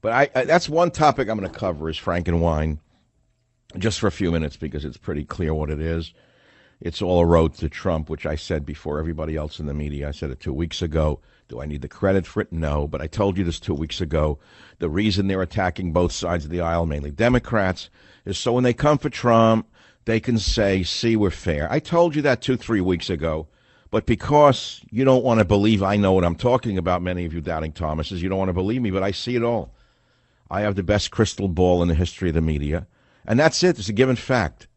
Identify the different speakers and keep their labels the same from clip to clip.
Speaker 1: But that's one topic I'm going to cover is Frank and Wine, just for a few minutes because it's pretty clear what it is. It's all a road to Trump, which I said before everybody else in the media. I said it 2 weeks ago. Do I need the credit for it? No. But I told you this 2 weeks ago. The reason they're attacking both sides of the aisle, mainly Democrats, is so when they come for Trump, they can say, see, we're fair. I told you that 2-3 weeks ago. But because you don't want to believe I know what I'm talking about, many of you doubting Thomases, you don't want to believe me, but I see it all. I have the best crystal ball in the history of the media. And that's it. It's a given fact.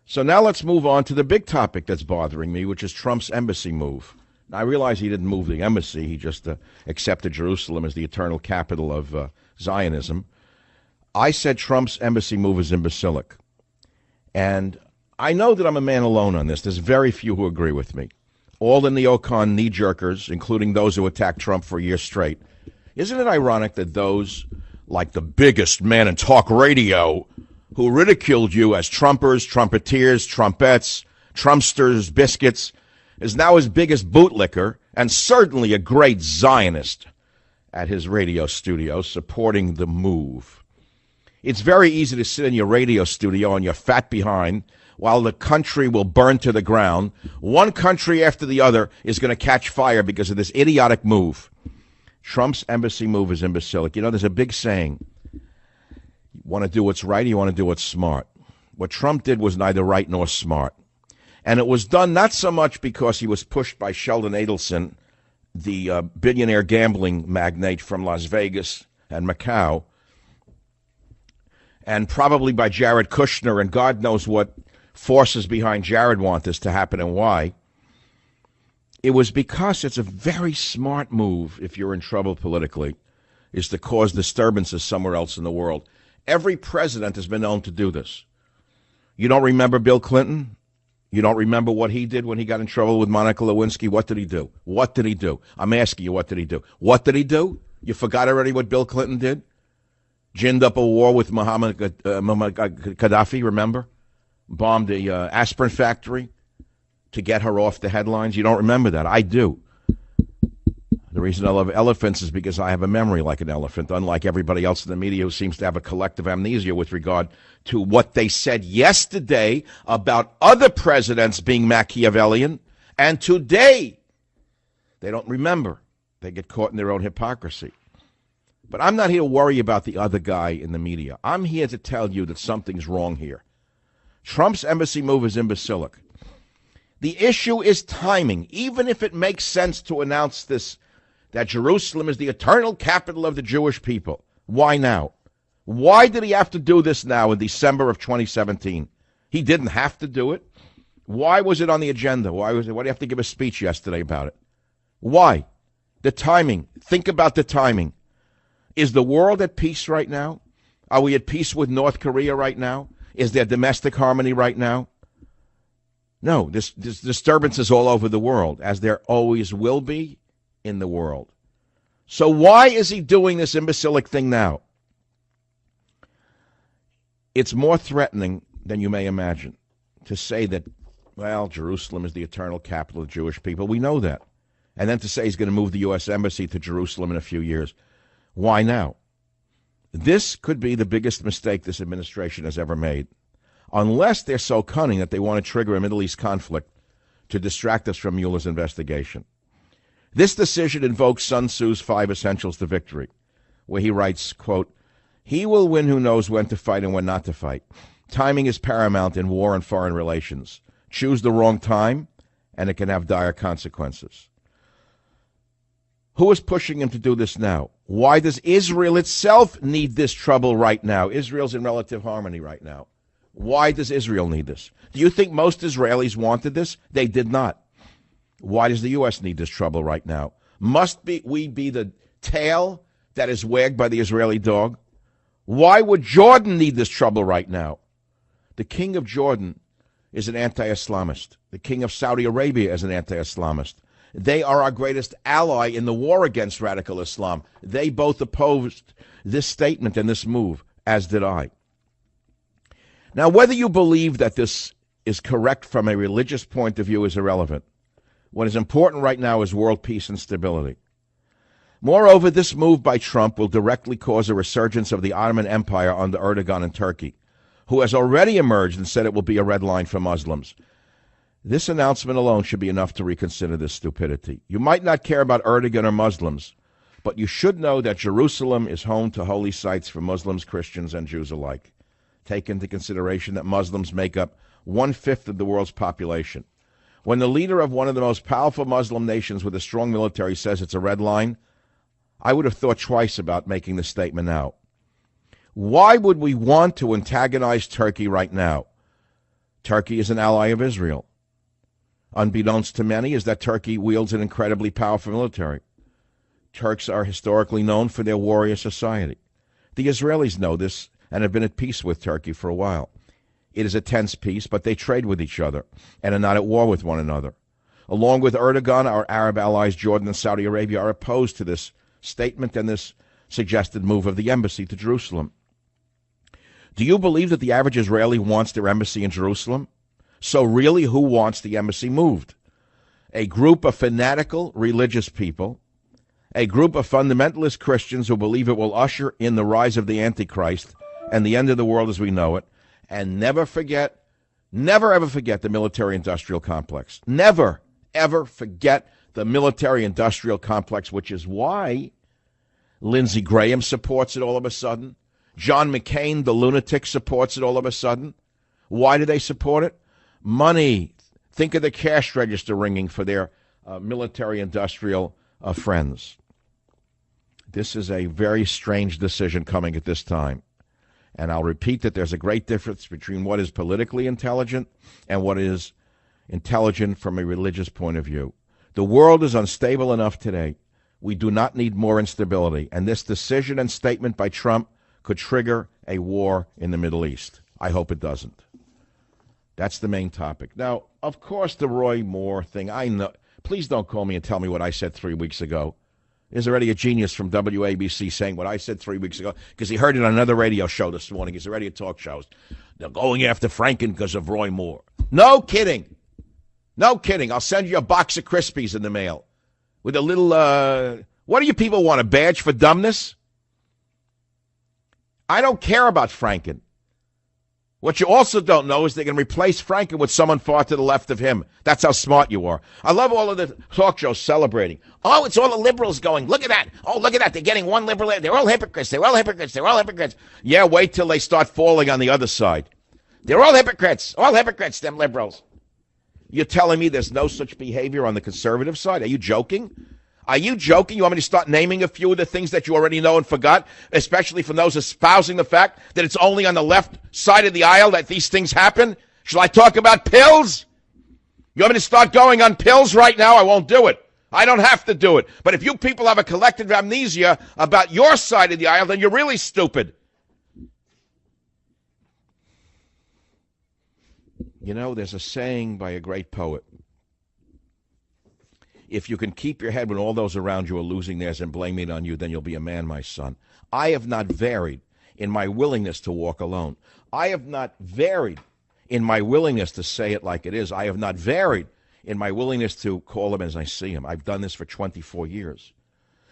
Speaker 1: So now let's move on to the big topic that's bothering me, which is Trump's embassy move. Now, I realize he didn't move the embassy. He just accepted Jerusalem as the eternal capital of Zionism. I said Trump's embassy move is imbecilic. And I know that I'm a man alone on this. There's very few who agree with me. All the neocon knee-jerkers, including those who attacked Trump for a year straight. Isn't it ironic that those like the biggest man in talk radio who ridiculed you as Trumpers, Trumpeteers, Trumpettes, Trumpsters, Biscuits, is now as big as bootlicker and certainly a great Zionist at his radio studio supporting the move. It's very easy to sit in your radio studio on your fat behind while the country will burn to the ground. One country after the other is going to catch fire because of this idiotic move. Trump's embassy move is imbecilic. You know, there's a big saying. You want to do what's right or you want to do what's smart. What Trump did was neither right nor smart. And it was done not so much because he was pushed by Sheldon Adelson, the billionaire gambling magnate from Las Vegas and Macau, and probably by Jared Kushner, and God knows what forces behind Jared want this to happen and why. It was because it's a very smart move, if you're in trouble politically, is to cause disturbances somewhere else in the world. Every president has been known to do this. You don't remember Bill Clinton? You don't remember what he did when he got in trouble with Monica Lewinsky? What did he do? What did he do? I'm asking you, what did he do? What did he do? You forgot already what Bill Clinton did? Ginned up a war with Muhammad Gaddafi, remember? Bombed the aspirin factory to get her off the headlines. You don't remember that. I do. The reason I love elephants is because I have a memory like an elephant, unlike everybody else in the media who seems to have a collective amnesia with regard to what they said yesterday about other presidents being Machiavellian, and today they don't remember. They get caught in their own hypocrisy. But I'm not here to worry about the other guy in the media. I'm here to tell you that something's wrong here. Trump's embassy move is imbecilic. The issue is timing. Even if it makes sense to announce this, that Jerusalem is the eternal capital of the Jewish people. Why now? Why did he have to do this now in December of 2017? He didn't have to do it. Why was it on the agenda? Why do you have to give a speech yesterday about it? Why? The timing. Think about the timing. Is the world at peace right now? Are we at peace with North Korea right now? Is there domestic harmony right now? No, there's disturbances all over the world, as there always will be in the world. So why is he doing this imbecilic thing now? It's more threatening than you may imagine to say that, well, Jerusalem is the eternal capital of the Jewish people. We know that. And then to say he's going to move the U.S. Embassy to Jerusalem in a few years. Why now? This could be the biggest mistake this administration has ever made, unless they're so cunning that they want to trigger a Middle East conflict to distract us from Mueller's investigation. This decision invokes Sun Tzu's 5 Essentials to Victory, where he writes, quote, "He will win who knows when to fight and when not to fight. Timing is paramount in war and foreign relations. Choose the wrong time, and it can have dire consequences." Who is pushing him to do this now? Why does Israel itself need this trouble right now? Israel's in relative harmony right now. Why does Israel need this? Do you think most Israelis wanted this? They did not. Why does the U.S. need this trouble right now? Must we be the tail that is wagged by the Israeli dog? Why would Jordan need this trouble right now? The king of Jordan is an anti-Islamist. The king of Saudi Arabia is an anti-Islamist. They are our greatest ally in the war against radical Islam. They both opposed this statement and this move, as did I. Now, whether you believe that this is correct from a religious point of view is irrelevant. What is important right now is world peace and stability. Moreover, this move by Trump will directly cause a resurgence of the Ottoman Empire under Erdogan in Turkey, who has already emerged and said it will be a red line for Muslims. This announcement alone should be enough to reconsider this stupidity. You might not care about Erdogan or Muslims, but you should know that Jerusalem is home to holy sites for Muslims, Christians, and Jews alike. Take into consideration that Muslims make up 1/5 of the world's population. When the leader of one of the most powerful Muslim nations with a strong military says it's a red line, I would have thought twice about making the statement now. Why would we want to antagonize Turkey right now? Turkey is an ally of Israel. Unbeknownst to many is that Turkey wields an incredibly powerful military. Turks are historically known for their warrior society. The Israelis know this and have been at peace with Turkey for a while. It is a tense peace, but they trade with each other and are not at war with one another. Along with Erdogan, our Arab allies Jordan and Saudi Arabia are opposed to this statement and this suggested move of the embassy to Jerusalem. Do you believe that the average Israeli wants their embassy in Jerusalem? So really, who wants the embassy moved? A group of fanatical religious people, a group of fundamentalist Christians who believe it will usher in the rise of the Antichrist and the end of the world as we know it, and never ever forget the military-industrial complex. Never, ever forget the military-industrial complex, which is why Lindsey Graham supports it all of a sudden. John McCain, the lunatic, supports it all of a sudden. Why do they support it? Money. Think of the cash register ringing for their military-industrial friends. This is a very strange decision coming at this time. And I'll repeat that there's a great difference between what is politically intelligent and what is intelligent from a religious point of view. The world is unstable enough today. We do not need more instability. And this decision and statement by Trump could trigger a war in the Middle East. I hope it doesn't. That's the main topic. Now, of course, the Roy Moore thing, I know. Please don't call me and tell me what I said 3 weeks ago. There's already a genius from WABC saying what I said 3 weeks ago because he heard it on another radio show this morning. He's already at talk shows. They're going after Franken because of Roy Moore. No kidding. No kidding. I'll send you a box of Krispies in the mail with a little, what do you people want, a badge for dumbness? I don't care about Franken. What you also don't know is they're going to replace Franken with someone far to the left of him. That's how smart you are. I love all of the talk shows celebrating. Oh, it's all the liberals going. Look at that. Oh, look at that. They're getting one liberal. They're all hypocrites. They're all hypocrites. They're all hypocrites. Yeah, wait till they start falling on the other side. They're all hypocrites. All hypocrites, them liberals. You're telling me there's no such behavior on the conservative side? Are you joking? Are you joking? You want me to start naming a few of the things that you already know and forgot, especially from those espousing the fact that it's only on the left side of the aisle that these things happen? Shall I talk about pills? You want me to start going on pills right now? I won't do it. I don't have to do it. But if you people have a collective amnesia about your side of the aisle, then you're really stupid. You know, there's a saying by a great poet. If you can keep your head when all those around you are losing theirs and blaming it on you, then you'll be a man, my son. I have not varied in my willingness to walk alone. I have not varied in my willingness to say it like it is. I have not varied in my willingness to call him as I see him. I've done this for 24 years.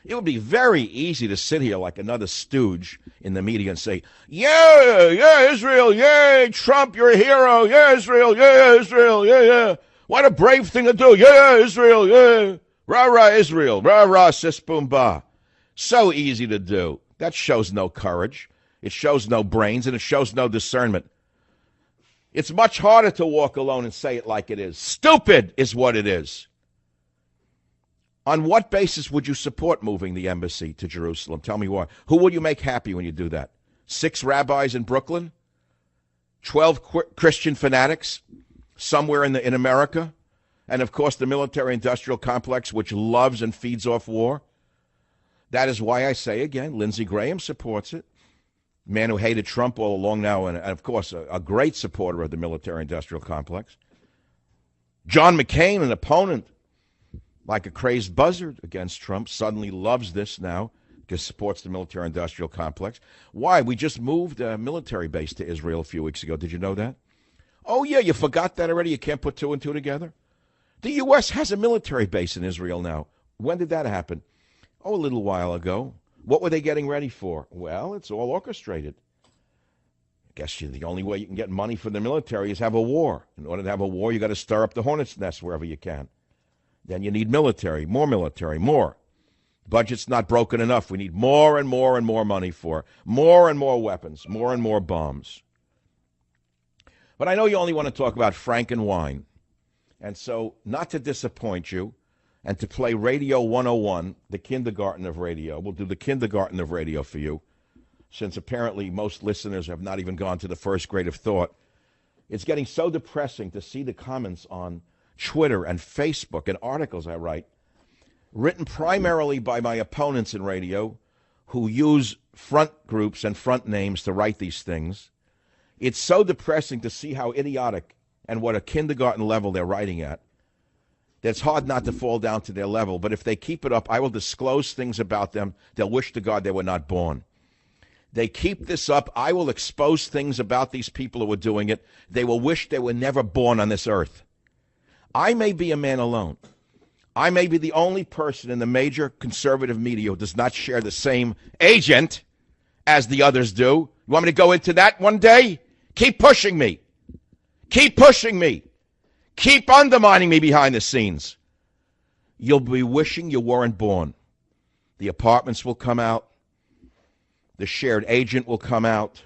Speaker 1: It would be very easy to sit here like another stooge in the media and say, yeah, Israel, yay, Trump, you're a hero, yeah, Israel, yeah. What a brave thing to do. Yeah, Israel, yeah. Rah, Israel. Rah, sis, boom, bah. So easy to do. That shows no courage. It shows no brains, and it shows no discernment. It's much harder to walk alone and say it like it is. Stupid is what it is. On what basis would you support moving the embassy to Jerusalem? Tell me why. Who would you make happy when you do that? 6 rabbis in Brooklyn? 12 Christian fanatics? Somewhere in America, and of course the military-industrial complex, which loves and feeds off war. That is why I say again, Lindsey Graham supports it. Man who hated Trump all along now, and of course a great supporter of the military-industrial complex. John McCain, an opponent, like a crazed buzzard against Trump, suddenly loves this now because supports the military-industrial complex. Why? We just moved a military base to Israel a few weeks ago. Did you know that? Oh, yeah, you forgot that already? You can't put 2 and 2 together? The U.S. has a military base in Israel now. When did that happen? Oh, a little while ago. What were they getting ready for? Well, it's all orchestrated. I guess the only way you can get money for the military is have a war. In order to have a war, you got to stir up the hornet's nest wherever you can. Then you need military, more. Budget's not broken enough. We need more and more and more money for more and more weapons, more and more bombs. But I know you only want to talk about Frank and wine. And so, not to disappoint you, and to play Radio 101, the kindergarten of radio, we'll do the kindergarten of radio for you, since apparently most listeners have not even gone to the first grade of thought. It's getting so depressing to see the comments on Twitter and Facebook and articles I write, written primarily by my opponents in radio who use front groups and front names to write these things. It's so depressing to see how idiotic and what a kindergarten level they're writing at. It's hard not to fall down to their level, but if they keep it up, I will disclose things about them they'll wish to God they were not born. They keep this up, I will expose things about these people who are doing it they will wish they were never born on this earth. I may be a man alone. I may be the only person in the major conservative media who does not share the same agent as the others do. You want me to go into that one day? Keep pushing me. Keep pushing me. Keep undermining me behind the scenes. You'll be wishing you weren't born. The apartments will come out. The shared agent will come out.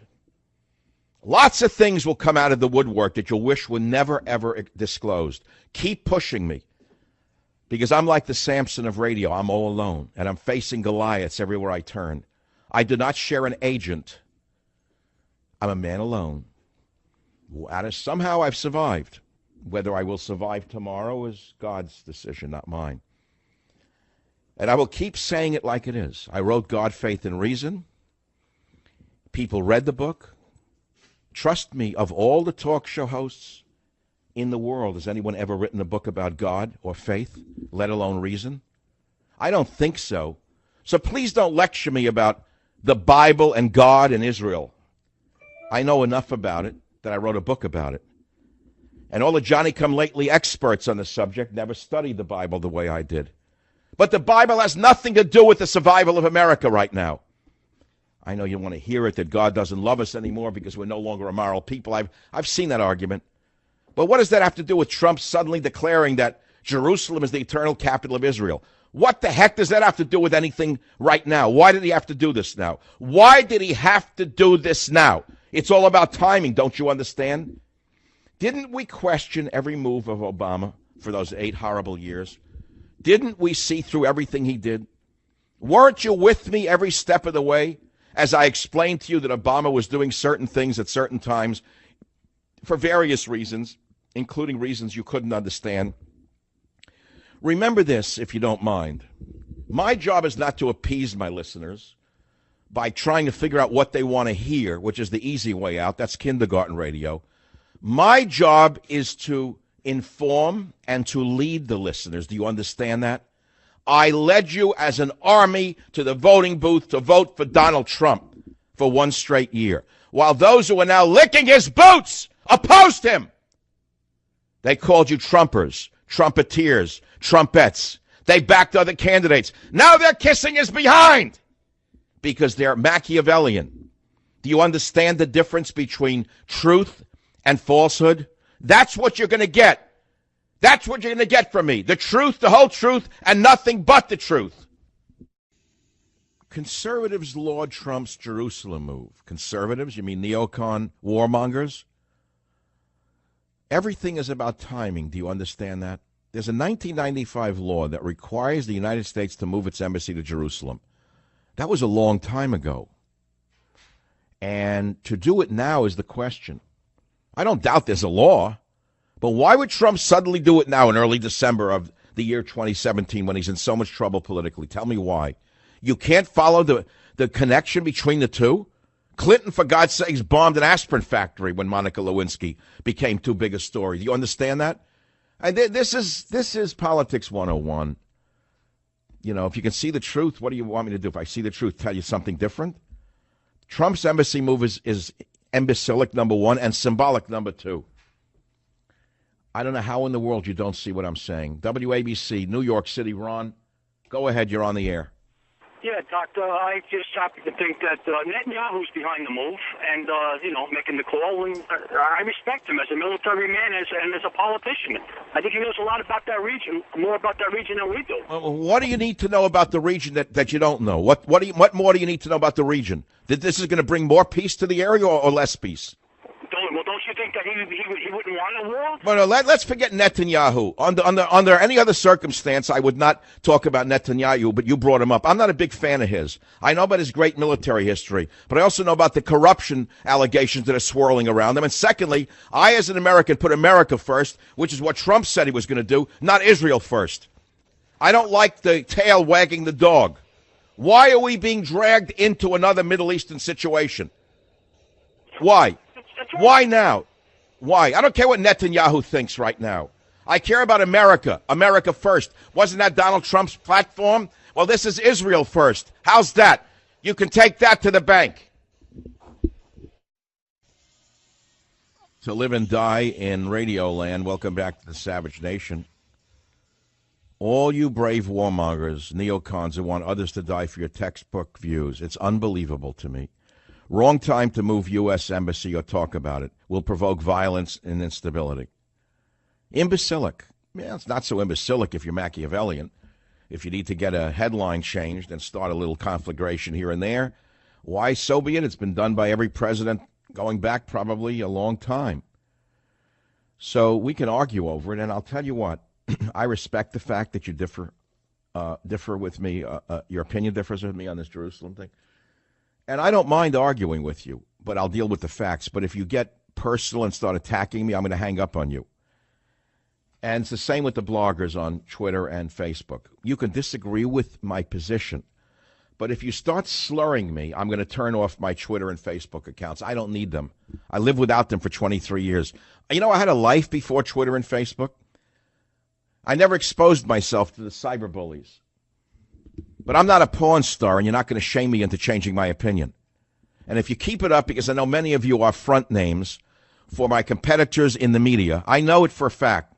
Speaker 1: Lots of things will come out of the woodwork that you'll wish were never, ever disclosed. Keep pushing me. Because I'm like the Samson of radio. I'm all alone. And I'm facing Goliaths everywhere I turn. I do not share an agent. I'm a man alone. Somehow I've survived. Whether I will survive tomorrow is God's decision, not mine. And I will keep saying it like it is. I wrote God, Faith, and Reason. People read the book. Trust me, of all the talk show hosts in the world, has anyone ever written a book about God or faith, let alone reason? I don't think so. So please don't lecture me about the Bible and God and Israel. I know enough about it that I wrote a book about it. And all the Johnny-come-lately experts on the subject never studied the Bible the way I did. But the Bible has nothing to do with the survival of America right now. I know you want to hear it, that God doesn't love us anymore because we're no longer a moral people. I've seen that argument. But what does that have to do with Trump suddenly declaring that Jerusalem is the eternal capital of Israel? What the heck does that have to do with anything right now? Why did he have to do this now? Why did he have to do this now? It's all about timing, don't you understand? Didn't we question every move of Obama for those 8 horrible years? Didn't we see through everything he did? Weren't you with me every step of the way as I explained to you that Obama was doing certain things at certain times for various reasons, including reasons you couldn't understand? Remember this, if you don't mind. My job is not to appease my listeners by trying to figure out what they want to hear, which is the easy way out. That's kindergarten radio. My job is to inform and to lead the listeners. Do you understand that? I led you as an army to the voting booth to vote for Donald Trump for one straight year, while those who are now licking his boots opposed him. They called you Trumpers, trumpeteers, trumpets. They backed other candidates. Now they're kissing his behind because they're Machiavellian. Do you understand the difference between truth and falsehood? That's what you're going to get. That's what you're going to get from me. The truth, the whole truth, and nothing but the truth. Conservatives laud Trump's Jerusalem move. Conservatives, you mean neocon warmongers? Everything is about timing. Do you understand that? There's a 1995 law that requires the United States to move its embassy to Jerusalem. That was a long time ago. And to do it now is the question. I don't doubt there's a law, but why would Trump suddenly do it now in early December of the year 2017 when he's in so much trouble politically? Tell me why. You can't follow the connection between the two? Clinton, for God's sakes, bombed an aspirin factory when Monica Lewinsky became too big a story. Do you understand that? And this is politics 101. You know, if you can see the truth, what do you want me to do? If I see the truth, tell you something different? Trump's embassy move is imbecilic, number one, and symbolic, number two. I don't know how in the world you don't see what I'm saying. WABC, New York City, Ron, go ahead, you're on the air.
Speaker 2: Yeah, Doctor, I just happen to think that Netanyahu's behind the move and, making the call. And I respect him as a military man and as a politician. I think he knows a lot about that region, more about that region than we do.
Speaker 1: What do you need to know about the region that you don't know? What more do you need to know about the region? That this is going to bring more peace to the area or less peace?
Speaker 2: Don't you think that he wouldn't want a war?
Speaker 1: But let's forget Netanyahu. Under any other circumstance, I would not talk about Netanyahu, but you brought him up. I'm not a big fan of his. I know about his great military history, but I also know about the corruption allegations that are swirling around him. And secondly, I, as an American, put America first, which is what Trump said he was going to do, not Israel first. I don't like the tail wagging the dog. Why are we being dragged into another Middle Eastern situation? Why? Why now? Why? I don't care what Netanyahu thinks right now. I care about America. America first. Wasn't that Donald Trump's platform? Well, this is Israel first. How's that? You can take that to the bank. To live and die in Radio Land, welcome back to the Savage Nation. All you brave warmongers, neocons who want others to die for your textbook views, it's unbelievable to me. Wrong time to move U.S. Embassy or talk about it. Will provoke violence and instability. Imbecilic. Yeah, it's not so imbecilic if you're Machiavellian. If you need to get a headline changed and start a little conflagration here and there, why, so be it. It's been done by every president going back probably a long time. So we can argue over it, and I'll tell you what. I respect the fact that you differ with me. Your opinion differs with me on this Jerusalem thing. And I don't mind arguing with you, but I'll deal with the facts. But if you get personal and start attacking me, I'm going to hang up on you. And it's the same with the bloggers on Twitter and Facebook. You can disagree with my position, but if you start slurring me, I'm going to turn off my Twitter and Facebook accounts. I don't need them. I lived without them for 23 years. You know, I had a life before Twitter and Facebook. I never exposed myself to the cyberbullies. But I'm not a porn star, and you're not going to shame me into changing my opinion. And if you keep it up, because I know many of you are front names for my competitors in the media, I know it for a fact.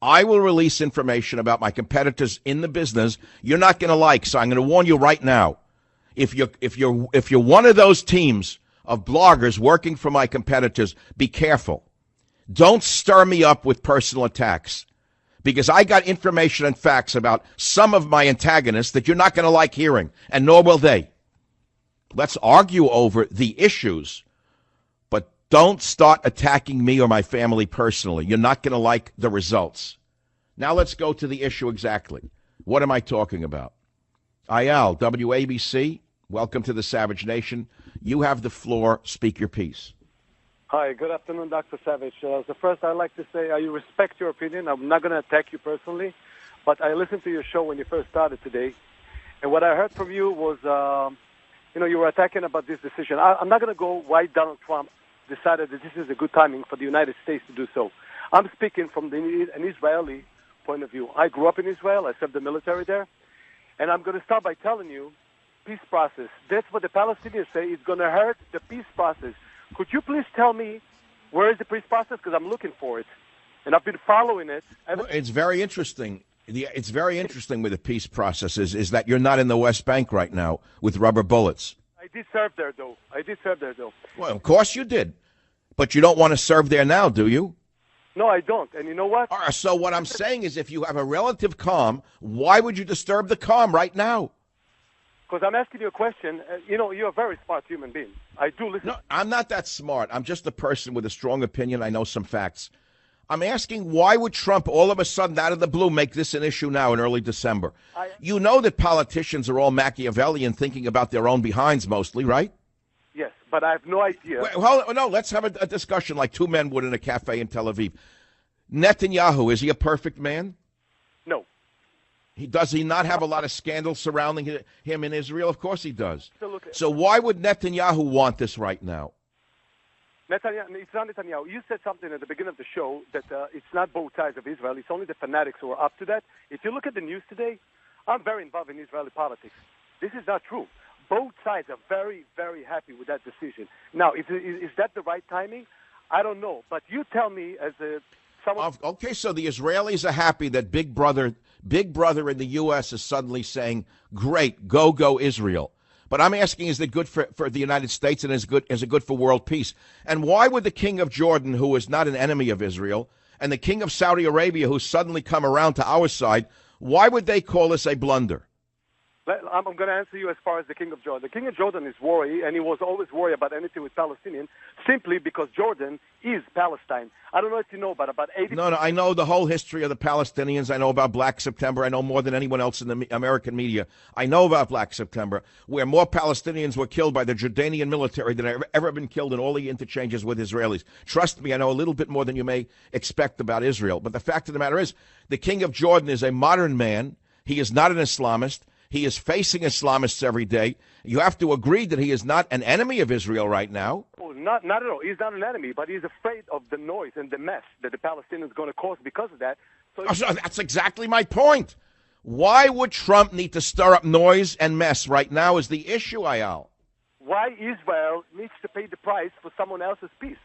Speaker 1: I will release information about my competitors in the business you're not going to like. So I'm going to warn you right now. If you're one of those teams of bloggers working for my competitors, be careful. Don't stir me up with personal attacks. Because I got information and facts about some of my antagonists that you're not going to like hearing, and nor will they. Let's argue over the issues, but don't start attacking me or my family personally. You're not going to like the results. Now let's go to the issue exactly. What am I talking about? Ayal, WABC, welcome to the Savage Nation. You have the floor. Speak your piece.
Speaker 3: Hi, good afternoon, Dr. Savage. So first, I'd like to say I respect your opinion. I'm not going to attack you personally, but I listened to your show when you first started today, and what I heard from you was, you were attacking about this decision. I'm not going to go why Donald Trump decided that this is a good timing for the United States to do so. I'm speaking from an Israeli point of view. I grew up in Israel. I served the military there, and I'm going to start by telling you, peace process. That's what the Palestinians say. It's going to hurt the peace process. Could you please tell me where is the peace process? Because I'm looking for it, and I've been following it.
Speaker 1: Well, it's very interesting. It's very interesting with the peace process is that you're not in the West Bank right now with rubber bullets.
Speaker 3: I did serve there, though.
Speaker 1: Well, of course you did. But you don't want to serve there now, do you?
Speaker 3: No, I don't. And you know what?
Speaker 1: All right, so what I'm saying is if you have a relative calm, why would you disturb the calm right now?
Speaker 3: Because I'm asking you a question. You're a very smart human being. I do listen.
Speaker 1: No, I'm not that smart. I'm just a person with a strong opinion. I know some facts. I'm asking, why would Trump all of a sudden, out of the blue, make this an issue now in early December? You know that politicians are all Machiavellian, thinking about their own behinds mostly, right?
Speaker 3: Yes, but I have no idea.
Speaker 1: Well, no, let's have a discussion like two men would in a cafe in Tel Aviv. Netanyahu, is he a perfect man?
Speaker 3: No.
Speaker 1: Does he not have a lot of scandals surrounding him in Israel? Of course he does.
Speaker 3: So
Speaker 1: why would Netanyahu want this right now?
Speaker 3: Netanyahu, it's not Netanyahu. You said something at the beginning of the show that it's not both sides of Israel. It's only the fanatics who are up to that. If you look at the news today, I'm very involved in Israeli politics. This is not true. Both sides are very, very happy with that decision. Now, is that the right timing? I don't know. But you tell me as someone...
Speaker 1: Okay, so the Israelis are happy that Big Brother Big Brother in the U.S. is suddenly saying, great, go Israel. But I'm asking, is it good for the United States, and is it good for world peace? And why would the king of Jordan, who is not an enemy of Israel, and the king of Saudi Arabia, who's suddenly come around to our side, why would they call this a blunder?
Speaker 3: I'm going to answer you as far as the King of Jordan. The King of Jordan is worried, and he was always worried about anything with Palestinians, simply because Jordan is Palestine. I don't know if you know, but about 80...
Speaker 1: No, I know the whole history of the Palestinians. I know about Black September. I know more than anyone else in the American media. I know about Black September, where more Palestinians were killed by the Jordanian military than have ever been killed in all the interchanges with Israelis. Trust me, I know a little bit more than you may expect about Israel. But the fact of the matter is, the King of Jordan is a modern man. He is not an Islamist. He is facing Islamists every day. You have to agree that he is not an enemy of Israel right now.
Speaker 3: Oh, not at all. He's not an enemy, but he's afraid of the noise and the mess that the Palestinians are going to cause because of that.
Speaker 1: So that's exactly my point. Why would Trump need to stir up noise and mess right now is the issue, Eyal.
Speaker 3: Why Israel needs to pay the price for someone else's peace.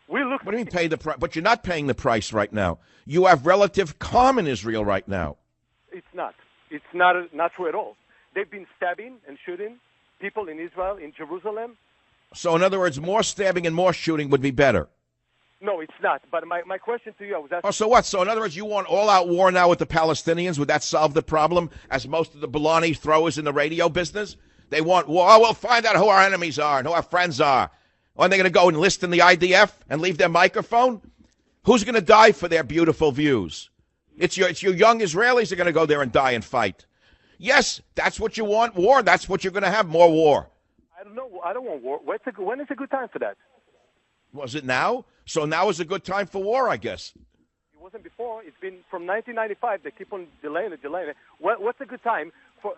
Speaker 1: What do you mean pay the price? But you're not paying the price right now. You have relative calm in Israel right now.
Speaker 3: It's not. It's not true at all. They've been stabbing and shooting people in Israel, in Jerusalem.
Speaker 1: So, in other words, more stabbing and more shooting would be better.
Speaker 3: No, it's not. But my question to you, I was asking...
Speaker 1: Oh, so what? So, in other words, you want all-out war now with the Palestinians? Would that solve the problem, as most of the baloney throwers in the radio business? They want war. Oh, we'll find out who our enemies are and who our friends are. Are they going to go enlist in the IDF and leave their microphone? Who's going to die for their beautiful views? It's your young Israelis are going to go there and die and fight. Yes, that's what you want, war. That's what you're going to have, more war.
Speaker 3: I don't know. I don't want war. When is a good time for that?
Speaker 1: Was it now? So now is a good time for war, I guess.
Speaker 3: It wasn't before. It's been from 1995. They keep on delaying it. What's a good time for?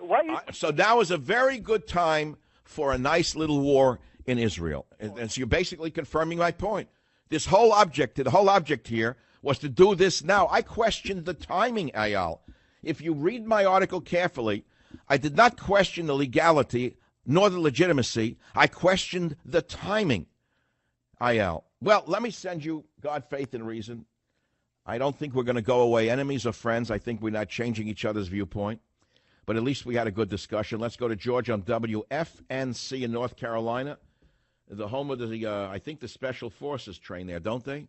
Speaker 1: So now is a very good time for a nice little war in Israel. And so you're basically confirming my point. The whole object here was to do this now. I questioned the timing, Eyal. If you read my article carefully, I did not question the legality nor the legitimacy. I questioned the timing, Eyal. Well, let me send you God, Faith, and Reason. I don't think we're going to go away enemies or friends. I think we're not changing each other's viewpoint. But at least we had a good discussion. Let's go to George on WFNC in North Carolina, the home of the, I think the Special Forces train there, don't they?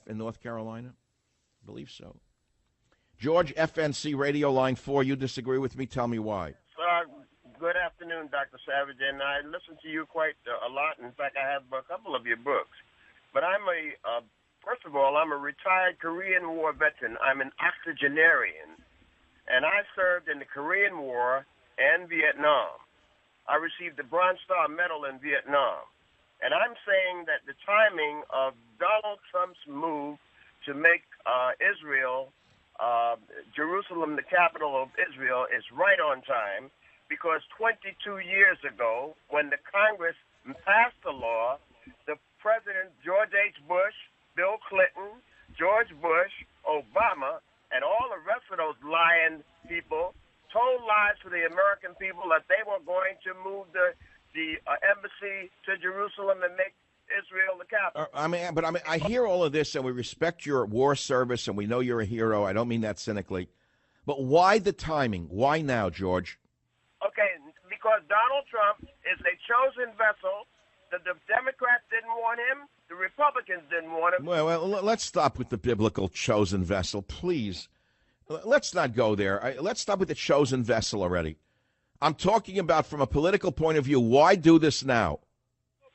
Speaker 1: In North Carolina? I believe so. George, FNC Radio Line 4, you disagree with me? Tell me why.
Speaker 4: Good afternoon, Dr. Savage, and I listen to you quite a lot. In fact, I have a couple of your books. But first of all, I'm a retired Korean War veteran. I'm an octogenarian, and I served in the Korean War and Vietnam. I received the Bronze Star Medal in Vietnam. And I'm saying that the timing of Donald Trump's move to make Jerusalem the capital of Israel is right on time, because 22 years ago, when the Congress passed the law, the President George H. Bush, Bill Clinton, George Bush, Obama, and all the rest of those lying people told lies to the American people that they were going to move the embassy to Jerusalem and make Israel the capital.
Speaker 1: I hear all of this, and we respect your war service, and we know you're a hero. I don't mean that cynically. But why the timing? Why now, George?
Speaker 4: Okay, because Donald Trump is a chosen vessel. The Democrats didn't want him. The Republicans didn't want him.
Speaker 1: Well, let's stop with the biblical chosen vessel, please. Let's not go there. Let's stop with the chosen vessel already. I'm talking about from a political point of view. Why do this now?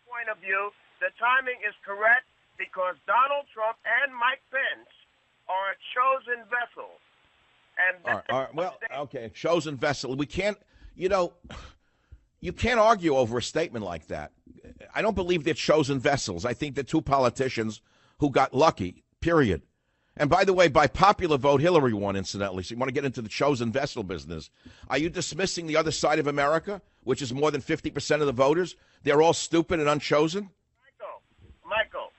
Speaker 4: Point of view, the timing is correct because Donald Trump and Mike Pence are a chosen vessel. And
Speaker 1: okay, chosen vessel. We can't, you can't argue over a statement like that. I don't believe they're chosen vessels. I think they're two politicians who got lucky, period. And by the way, by popular vote, Hillary won, incidentally. So you want to get into the chosen vessel business. Are you dismissing the other side of America, which is more than 50% of the voters? They're all stupid and unchosen?
Speaker 4: Michael.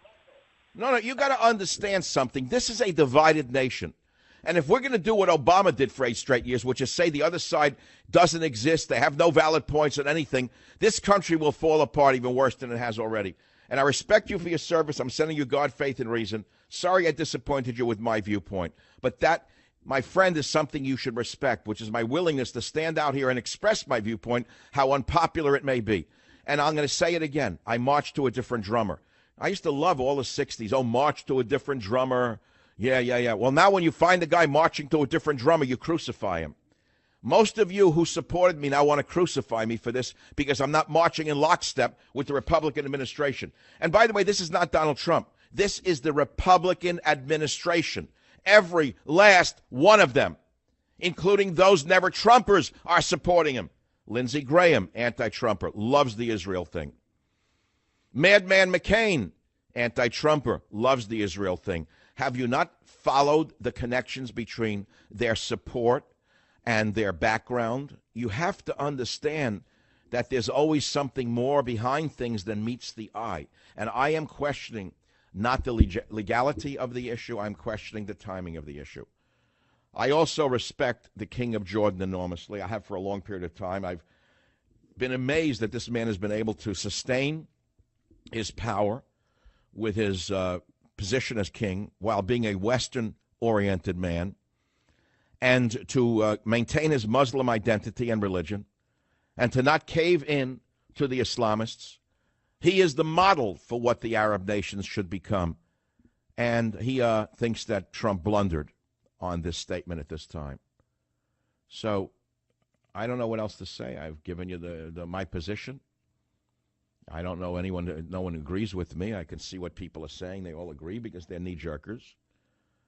Speaker 1: No, you got to understand something. This is a divided nation. And if we're going to do what Obama did for 8 straight years, which is say the other side doesn't exist, they have no valid points on anything, this country will fall apart even worse than it has already. And I respect you for your service. I'm sending you God, faith, and reason. Sorry I disappointed you with my viewpoint. But that my friend, is something you should respect, which is my willingness to stand out here and express my viewpoint, how unpopular it may be. And I'm going to say it again. I marched to a different drummer. I used to love all the 60s. Oh, march to a different drummer. Yeah. Well, now when you find a guy marching to a different drummer, you crucify him. Most of you who supported me now want to crucify me for this because I'm not marching in lockstep with the Republican administration. And by the way, this is not Donald Trump. This is the Republican administration. Every last one of them, including those never Trumpers, are supporting him. Lindsey Graham, anti-Trumper, loves the Israel thing. Madman McCain, anti-Trumper, loves the Israel thing. Have you not followed the connections between their support and their background? You have to understand that there's always something more behind things than meets the eye. And I am questioning not the legality of the issue. I'm questioning the timing of the issue. I also respect the King of Jordan enormously. I have for a long period of time. I've been amazed that this man has been able to sustain his power with his position as king while being a Western-oriented man and to maintain his Muslim identity and religion and to not cave in to the Islamists. He is the model for what the Arab nations should become. And he thinks that Trump blundered on this statement at this time. So I don't know what else to say. I've given you my position. I don't know no one agrees with me. I can see what people are saying. They all agree because they're knee-jerkers.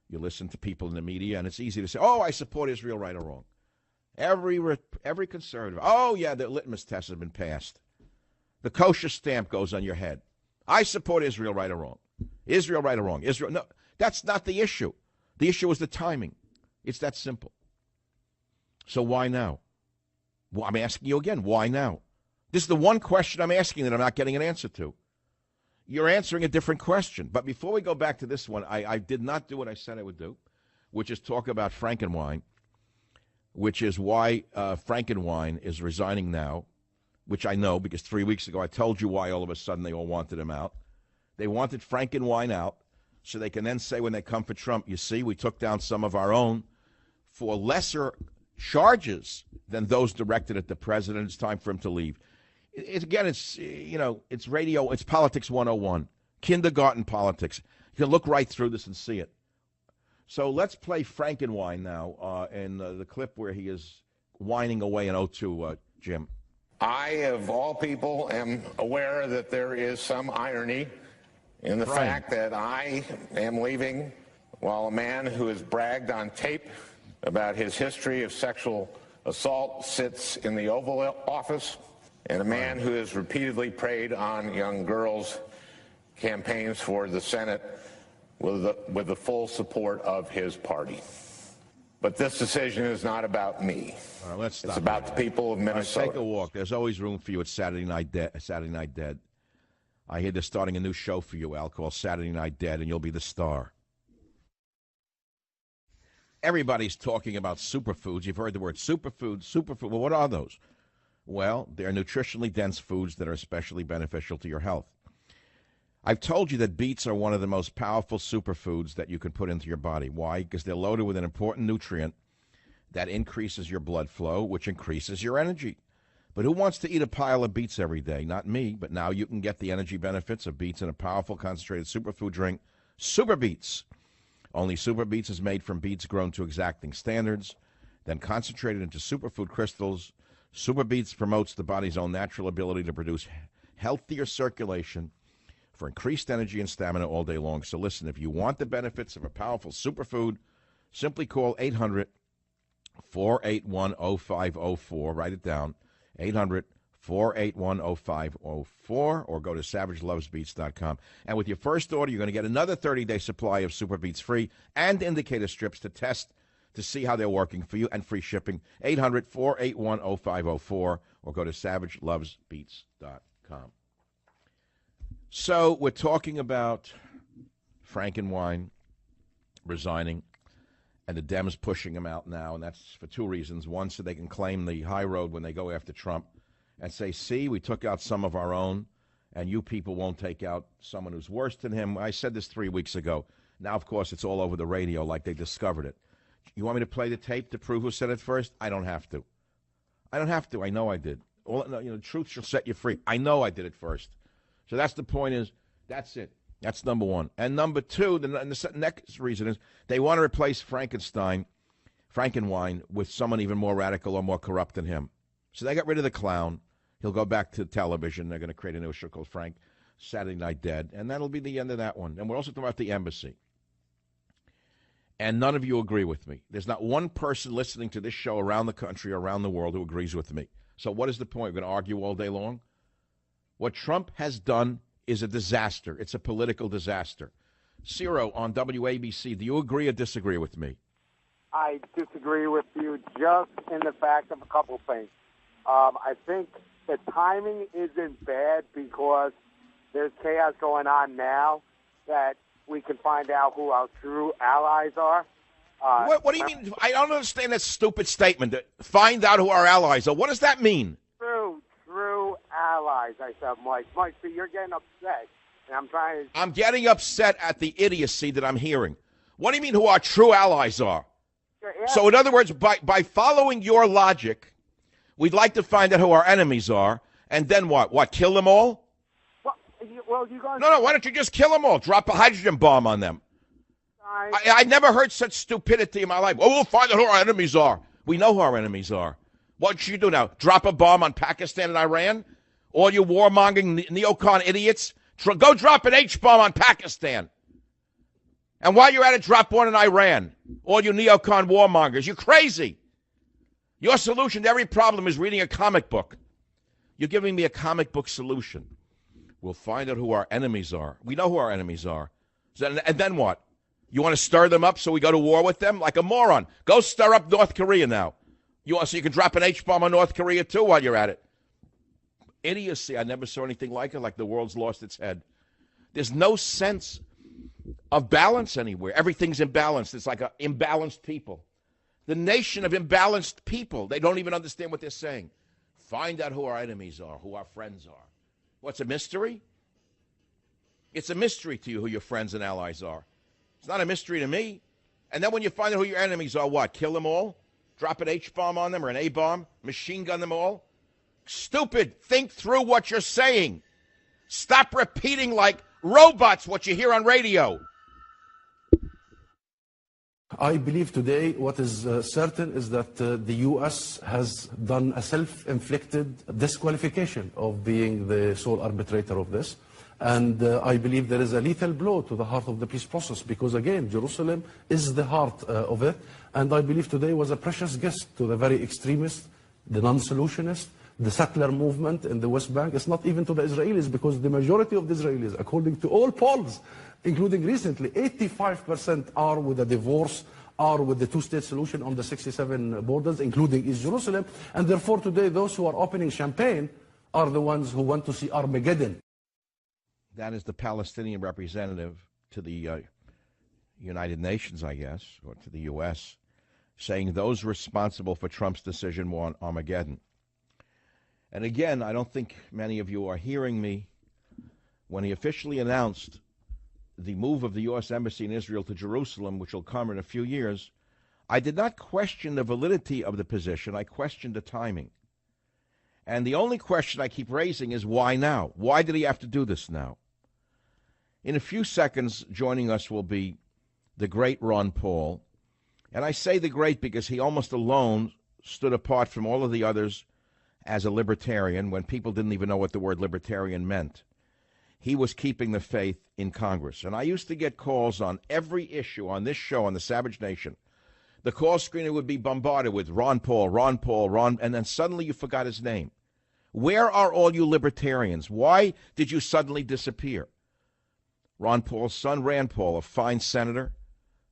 Speaker 1: You listen to people in the media, and it's easy to say, oh, I support Israel, right or wrong. Every conservative, oh, yeah, the litmus test has been passed. The kosher stamp goes on your head. I support Israel, right or wrong. Israel, right or wrong. Israel, no, that's not the issue. The issue is the timing. It's that simple. So why now? Well, I'm asking you again, why now? This is the one question I'm asking that I'm not getting an answer to. You're answering a different question. But before we go back to this one, I did not do what I said I would do, which is talk about Frankenwein, which is why Frankenwein is resigning now, which I know because 3 weeks ago I told you why all of a sudden they all wanted him out. They wanted Frankenwein out so they can then say when they come for Trump, you see, we took down some of our own for lesser charges than those directed at the president. It's time for him to leave. It's radio, it's politics 101, kindergarten politics. You can look right through this and see it. So let's play Frankenwein now in the clip where he is whining away in O2, Jim.
Speaker 5: I, of all people, am aware that there is some irony in the fact that I am leaving while a man who has bragged on tape about his history of sexual assault sits in the Oval Office, and a man who has repeatedly preyed on young girls campaigns for the Senate with the full support of his party. But this decision is not about me.
Speaker 1: All right, let's stop.
Speaker 5: It's about the people of Minnesota.
Speaker 1: Take a walk. There's always room for you at Saturday Night Dead. I hear they're starting a new show for you, Al, called Saturday Night Dead, and you'll be the star. Everybody's talking about superfoods. You've heard the word superfood. Well, what are those? Well, they're nutritionally dense foods that are especially beneficial to your health. I've told you that beets are one of the most powerful superfoods that you can put into your body. Why? Because they're loaded with an important nutrient that increases your blood flow, which increases your energy. But who wants to eat a pile of beets every day? Not me, but now you can get the energy benefits of beets in a powerful concentrated superfood drink, Super Beets. Only Super Beets is made from beets grown to exacting standards, then concentrated into superfood crystals. Super Beets promotes the body's own natural ability to produce healthier circulation for increased energy and stamina all day long. So listen, if you want the benefits of a powerful superfood, simply call 800-481-0504. Write it down, 800-481-0504, or go to SavageLovesBeets.com. And with your first order, you're going to get another 30-day supply of Super Beets free and indicator strips to test to see how they're working for you, and free shipping. 800-481-0504, or go to SavageLovesBeets.com. So we're talking about Frankenwein resigning and the Dems pushing him out now, and that's for two reasons. One, so they can claim the high road when they go after Trump and say, see, we took out some of our own, and you people won't take out someone who's worse than him. I said this 3 weeks ago. Now, of course, it's all over the radio like they discovered it. You want me to play the tape to prove who said it first? I don't have to. I know I did. The truth shall set you free. I know I did it first. So that's the point is, that's it. That's number one. And number two, the next reason is they want to replace Frankenwine with someone even more radical or more corrupt than him. So they got rid of the clown. He'll go back to television. They're going to create a new show called Frank Saturday Night Dead. And that'll be the end of that one. And we're also talking about the embassy. And none of you agree with me. There's not one person listening to this show around the country, around the world, who agrees with me. So what is the point? We're going to argue all day long? What Trump has done is a disaster. It's a political disaster. Ciro on WABC, do you agree or disagree with me?
Speaker 6: I disagree with you just in the fact of a couple things. I think the timing isn't bad because there's chaos going on now that we can find out who our true allies are.
Speaker 1: What do you mean? I don't understand that stupid statement. Find out who our allies are. What does that mean?
Speaker 6: True allies, I said, Mike. Mike, see, you're getting upset, and
Speaker 1: I'm getting upset at the idiocy that I'm hearing. What do you mean who our true allies are? So, in other words, by following your logic, we'd like to find out who our enemies are, and then what? What, kill them all?
Speaker 6: Well, you guys...
Speaker 1: No, why don't you just kill them all? Drop a hydrogen bomb on them. I never heard such stupidity in my life. Oh, we'll find out who our enemies are. We know who our enemies are. What should you do now? Drop a bomb on Pakistan and Iran? All you warmongering neocon idiots? Go drop an H-bomb on Pakistan. And while you're at it, drop one in Iran. All you neocon warmongers. You're crazy. Your solution to every problem is reading a comic book. You're giving me a comic book solution. We'll find out who our enemies are. We know who our enemies are. And then what? You want to stir them up so we go to war with them? Like a moron. Go stir up North Korea now. So you can drop an H-bomb on North Korea, too, while you're at it. Idiocy. I never saw anything like it, like the world's lost its head. There's no sense of balance anywhere. Everything's imbalanced. It's like imbalanced people. The nation of imbalanced people. They don't even understand what they're saying. Find out who our enemies are, who our friends are. What's a mystery? It's a mystery to you who your friends and allies are. It's not a mystery to me. And then when you find out who your enemies are, what? Kill them all? Drop an H-bomb on them or an A-bomb? Machine gun them all? Stupid. Think through what you're saying. Stop repeating like robots what you hear on radio.
Speaker 7: I believe today what is certain is that the U.S. has done a self-inflicted disqualification of being the sole arbitrator of this. And I believe there is a lethal blow to the heart of the peace process because, again, Jerusalem is the heart of it. And I believe today was a precious guest to the very extremist, the non-solutionist, the settler movement in the West Bank. It's not even to the Israelis because the majority of the Israelis, according to all polls, including recently, 85% are with a divorce, are with the two-state solution on the 67 borders, including East Jerusalem. And therefore today those who are opening champagne are the ones who want to see Armageddon.
Speaker 1: That is the Palestinian representative to the United Nations, I guess, or to the U.S., saying those responsible for Trump's decision want Armageddon. And again, I don't think many of you are hearing me. When he officially announced the move of the U.S. Embassy in Israel to Jerusalem, which will come in a few years, I did not question the validity of the position. I questioned the timing. And the only question I keep raising is why now? Why did he have to do this now? In a few seconds, joining us will be the great Ron Paul. And I say the great because he almost alone stood apart from all of the others as a libertarian when people didn't even know what the word libertarian meant. He was keeping the faith in Congress. And I used to get calls on every issue on this show, on the Savage Nation. The call screener would be bombarded with Ron Paul, and then suddenly you forgot his name. Where are all you libertarians? Why did you suddenly disappear? Ron Paul's son, Rand Paul, a fine senator,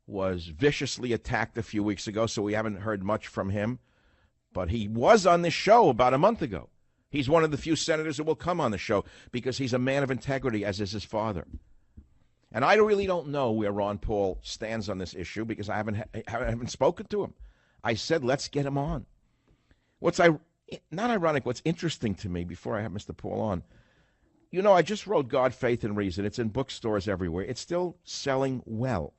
Speaker 1: was viciously attacked a few weeks ago, so we haven't heard much from him. But he was on this show about a month ago. He's one of the few senators that will come on the show because he's a man of integrity, as is his father. And I really don't know where Ron Paul stands on this issue because I haven't spoken to him. I said, let's get him on. What's not ironic, what's interesting to me, before I have Mr. Paul on, you know, I just wrote God, Faith, and Reason. It's in bookstores everywhere. It's still selling well.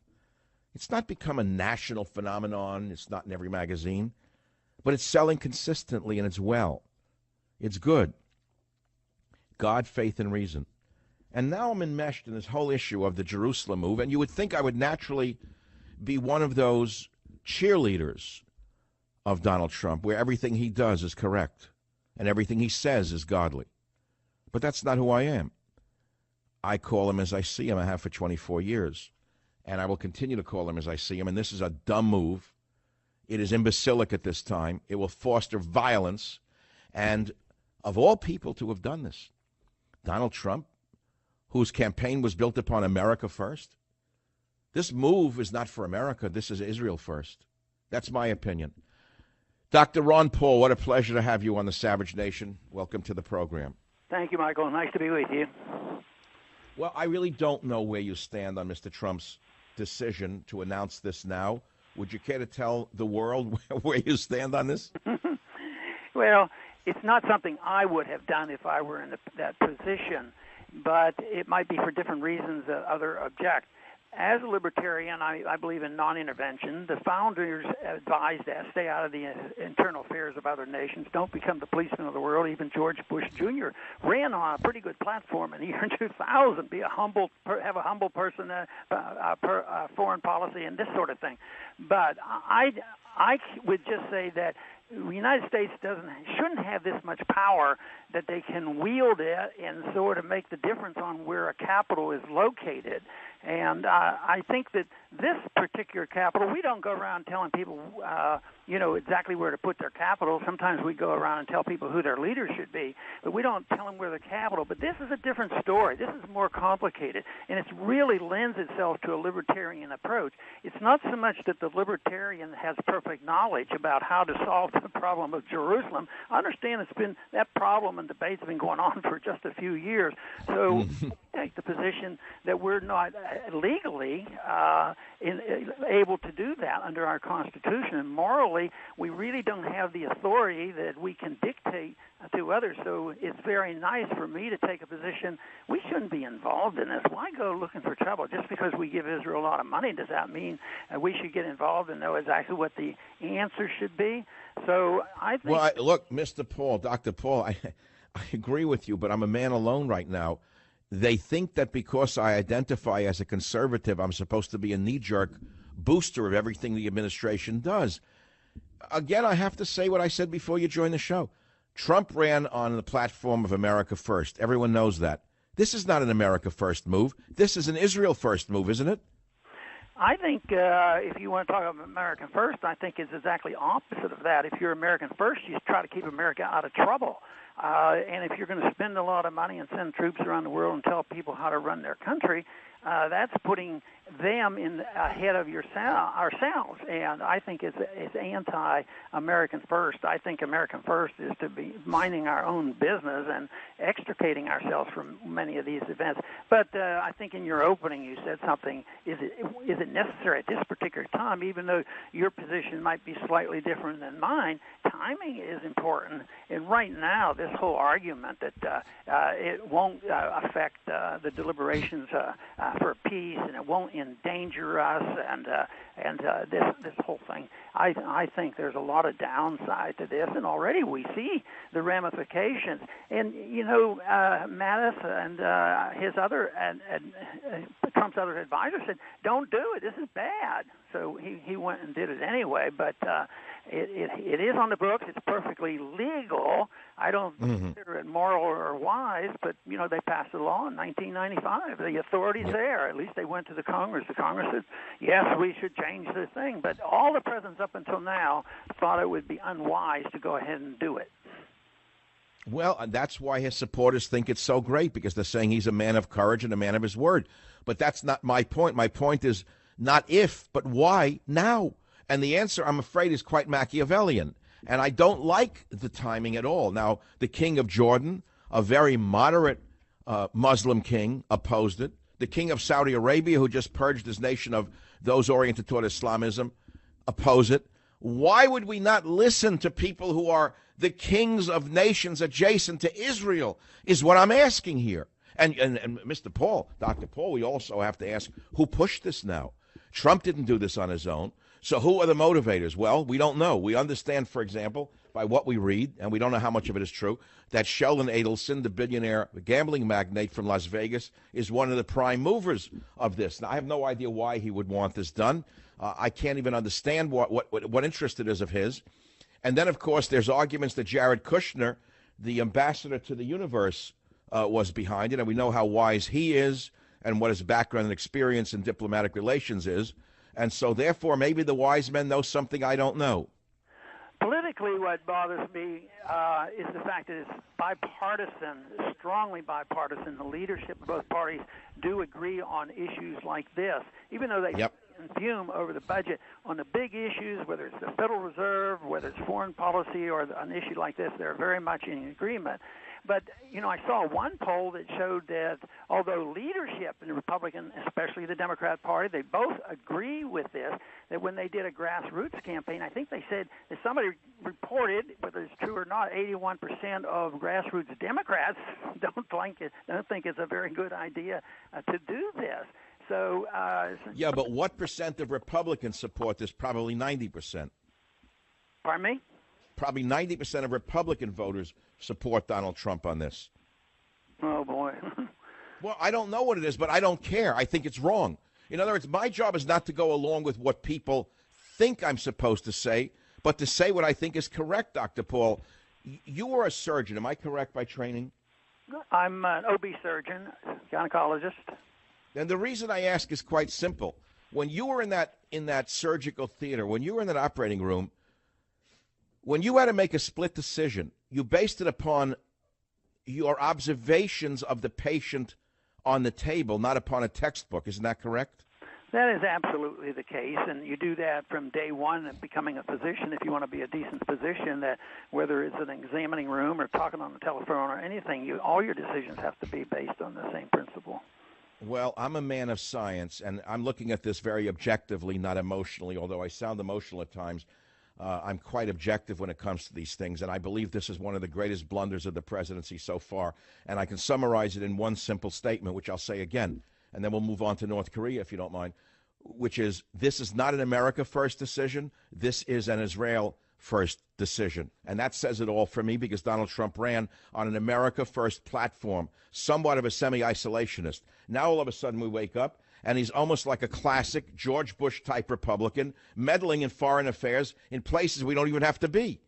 Speaker 1: It's not become a national phenomenon. It's not in every magazine, but it's selling consistently, and it's well. It's good. God, faith, and reason. And now I'm enmeshed in this whole issue of the Jerusalem move, and you would think I would naturally be one of those cheerleaders of Donald Trump, where everything he does is correct and everything he says is godly. But that's not who I am. I call him as I see him. I have for 24 years. And I will continue to call him as I see him. And this is a dumb move. It is imbecilic at this time. It will foster violence. And of all people to have done this, Donald Trump, whose campaign was built upon America first. This move is not for America. This is Israel first. That's my opinion. Dr. Ron Paul, what a pleasure to have you on the Savage Nation. Welcome to the program.
Speaker 8: Thank you, Michael. Nice to be with you.
Speaker 1: Well, I really don't know where you stand on Mr. Trump's decision to announce this now. Would you care to tell the world where you stand on this?
Speaker 8: Well, it's not something I would have done if I were in that position, but it might be for different reasons that others object. As a libertarian, I believe in non-intervention. The founders advised that stay out of the internal affairs of other nations. Don't become the policeman of the world. Even George Bush Jr. ran on a pretty good platform in the year 2000. Have a humble person, foreign policy, and this sort of thing. But I would just say that the United States shouldn't have this much power that they can wield it and sort of make the difference on where a capital is located. And I think that this particular capital, we don't go around telling people, exactly where to put their capital. Sometimes we go around and tell people who their leaders should be, but we don't tell them where the capital. But this is a different story. This is more complicated, and it really lends itself to a libertarian approach. It's not so much that the libertarian has perfect knowledge about how to solve the problem of Jerusalem. I understand that problem and debates have been going on for just a few years. So take the position that we're not legally able to do that under our Constitution, and morally we really don't have the authority that we can dictate to others. So it's very nice for me to take a position. We shouldn't be involved in this. Why go looking for trouble? Just because we give Israel a lot of money, does that mean we should get involved and know exactly what the answer should be? So I think...
Speaker 1: Well, look, Mr. Paul, Dr. Paul, I agree with you, but I'm a man alone right now. They think that because I identify as a conservative, I'm supposed to be a knee-jerk booster of everything the administration does. Again, I have to say what I said before you joined the show. Trump ran on the platform of America First. Everyone knows that. This is not an America First move. This is an Israel First move, isn't it?
Speaker 8: I think if you want to talk about American First, I think it's exactly opposite of that. If you're American First, you try to keep America out of trouble. And if you're going to spend a lot of money and send troops around the world and tell people how to run their country, that's putting them ahead of ourselves. And I think it's anti-American First. I think American First is to be minding our own business and extricating ourselves from many of these events. But I think in your opening you said something, is it necessary at this particular time, even though your position might be slightly different than mine, timing is important. And right now, this whole argument that it won't affect the deliberations for peace and it won't endanger us and this whole thing, I think there's a lot of downside to this, and already we see the ramifications. And Mattis and his other Trump's other advisors said, "Don't do it. This is bad." So he went and did it anyway. But it is on the books. It's perfectly legal. I don't consider it moral or wise, but they passed a law in 1995. The authority's there. At least they went to the Congress. The Congress said, "Yes, we should change this thing." But all the presidents up until now thought it would be unwise to go ahead and do it.
Speaker 1: Well, that's why his supporters think it's so great, because they're saying he's a man of courage and a man of his word. But that's not my point. My point is not if, but why now? And the answer, I'm afraid, is quite Machiavellian. And I don't like the timing at all. Now, the king of Jordan, a very moderate Muslim king, opposed it. The king of Saudi Arabia, who just purged his nation of those oriented toward Islamism, oppose it. Why would we not listen to people who are the kings of nations adjacent to Israel, is what I'm asking here. And Mr. Paul, Dr. Paul, we also have to ask, who pushed this now? Trump didn't do this on his own. So who are the motivators? Well, we don't know. We understand, for example, by what we read, and we don't know how much of it is true, that Sheldon Adelson, the billionaire gambling magnate from Las Vegas, is one of the prime movers of this. Now, I have no idea why he would want this done. I can't even understand what interest it is of his. And then, of course, there's arguments that Jared Kushner, the ambassador to the universe, was behind it, and we know how wise he is and what his background and experience in diplomatic relations is. And so, therefore, maybe the wise men know something I don't know.
Speaker 8: Politically, what bothers me is the fact that it's bipartisan, strongly bipartisan. The leadership of both parties do agree on issues like this, even though they fume over the budget. On the big issues, whether it's the Federal Reserve, whether it's foreign policy, or an issue like this, they're very much in agreement. But, you know, I saw one poll that showed that although leadership in the Republican, especially the Democrat Party, they both agree with this, that when they did a grassroots campaign, I think they said that somebody reported, whether it's true or not, 81% of grassroots Democrats don't think it's a very good idea to do this. So,
Speaker 1: yeah, but what percent of Republicans support this? Probably 90%.
Speaker 8: Pardon me?
Speaker 1: Probably 90% of Republican voters support Donald Trump on this.
Speaker 8: Oh, boy.
Speaker 1: Well, I don't know what it is, but I don't care. I think it's wrong. In other words, my job is not to go along with what people think I'm supposed to say, but to say what I think is correct, Dr. Paul. You are a surgeon. Am I correct by training?
Speaker 8: I'm an OB surgeon, gynecologist.
Speaker 1: And the reason I ask is quite simple. When you were in that surgical theater, when you were in that operating room, when you had to make a split decision, you based it upon your observations of the patient on the table, not upon a textbook. Isn't that correct?
Speaker 8: That is absolutely the case, and you do that from day one of becoming a physician. If you want to be a decent physician, that whether it's an examining room or talking on the telephone or anything, all your decisions have to be based on the same principle.
Speaker 1: Well, I'm a man of science, and I'm looking at this very objectively, not emotionally, although I sound emotional at times. I'm quite objective when it comes to these things, and I believe this is one of the greatest blunders of the presidency so far. And I can summarize it in one simple statement, which I'll say again, and then we'll move on to North Korea, if you don't mind, which is this is not an America first decision. This is an Israel first decision. And that says it all for me, because Donald Trump ran on an America first platform, somewhat of a semi-isolationist. Now all of a sudden we wake up, and he's almost like a classic George Bush-type Republican, meddling in foreign affairs in places we don't even have to be.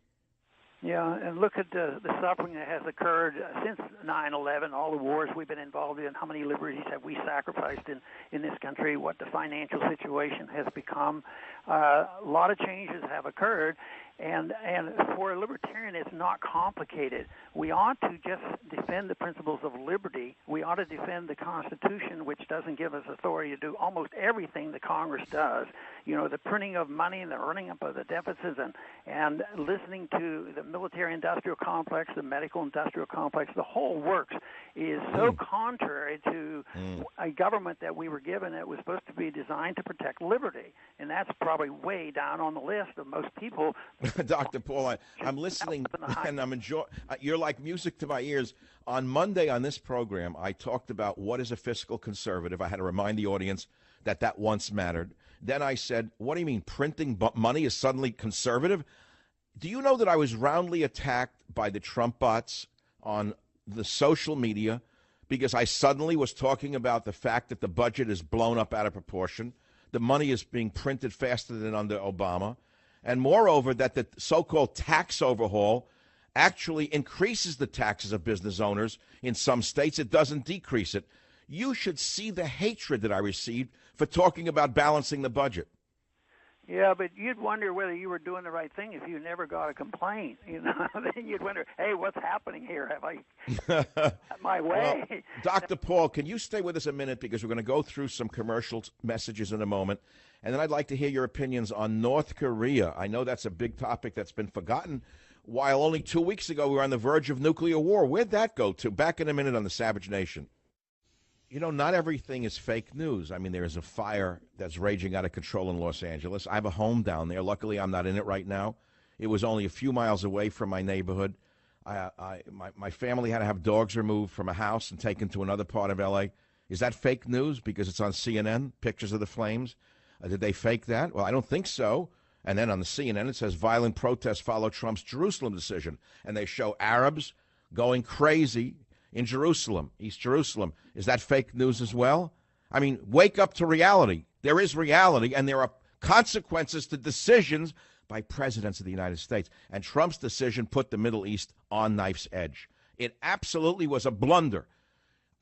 Speaker 8: Yeah, and look at the suffering that has occurred since 9/11, all the wars we've been involved in, how many liberties have we sacrificed in this country, what the financial situation has become. A lot of changes have occurred, and for a libertarian, it's not complicated. We ought to just defend the principles of liberty. We ought to defend the Constitution, which doesn't give us authority to do almost everything the Congress does. You know, the printing of money and the earning up of the deficits and listening to the military-industrial complex, the medical-industrial complex, the whole works is so contrary to a government that we were given that was supposed to be designed to protect liberty. And that's probably way down on the list of most people.
Speaker 1: Dr. Paul, I'm listening and I'm enjoying. You're like music to my ears. On Monday on this program, I talked about what is a fiscal conservative. I had to remind the audience that once mattered. Then I said, what do you mean printing money is suddenly conservative? Do you know that I was roundly attacked by the Trump bots on the social media because I suddenly was talking about the fact that the budget is blown up out of proportion, the money is being printed faster than under Obama, and moreover that the so-called tax overhaul actually increases the taxes of business owners in some states. It doesn't decrease it. You should see the hatred that I received for talking about balancing the budget.
Speaker 8: Yeah, but you'd wonder whether you were doing the right thing if you never got a complaint. You know, then you'd wonder, hey, what's happening here? Have I my way?
Speaker 1: Well, Dr. Paul, can you stay with us a minute, because we're going to go through some commercial messages in a moment, and then I'd like to hear your opinions on North Korea. I know that's a big topic that's been forgotten, while only 2 weeks ago we were on the verge of nuclear war. Where'd that go to? Back in a minute on the Savage Nation. You know, not everything is fake news. I mean, there is a fire that's raging out of control in Los Angeles. I have a home down there. Luckily, I'm not in it right now. It was only a few miles away from my neighborhood. My family had to have dogs removed from a house and taken to another part of L.A. Is that fake news because it's on CNN, pictures of the flames? Did they fake that? Well, I don't think so. And then on the CNN, it says violent protests follow Trump's Jerusalem decision. And they show Arabs going crazy in Jerusalem, East Jerusalem. Is that fake news as well? I mean, wake up to reality. There is reality, and there are consequences to decisions by presidents of the United States. And Trump's decision put the Middle East on knife's edge. It absolutely was a blunder.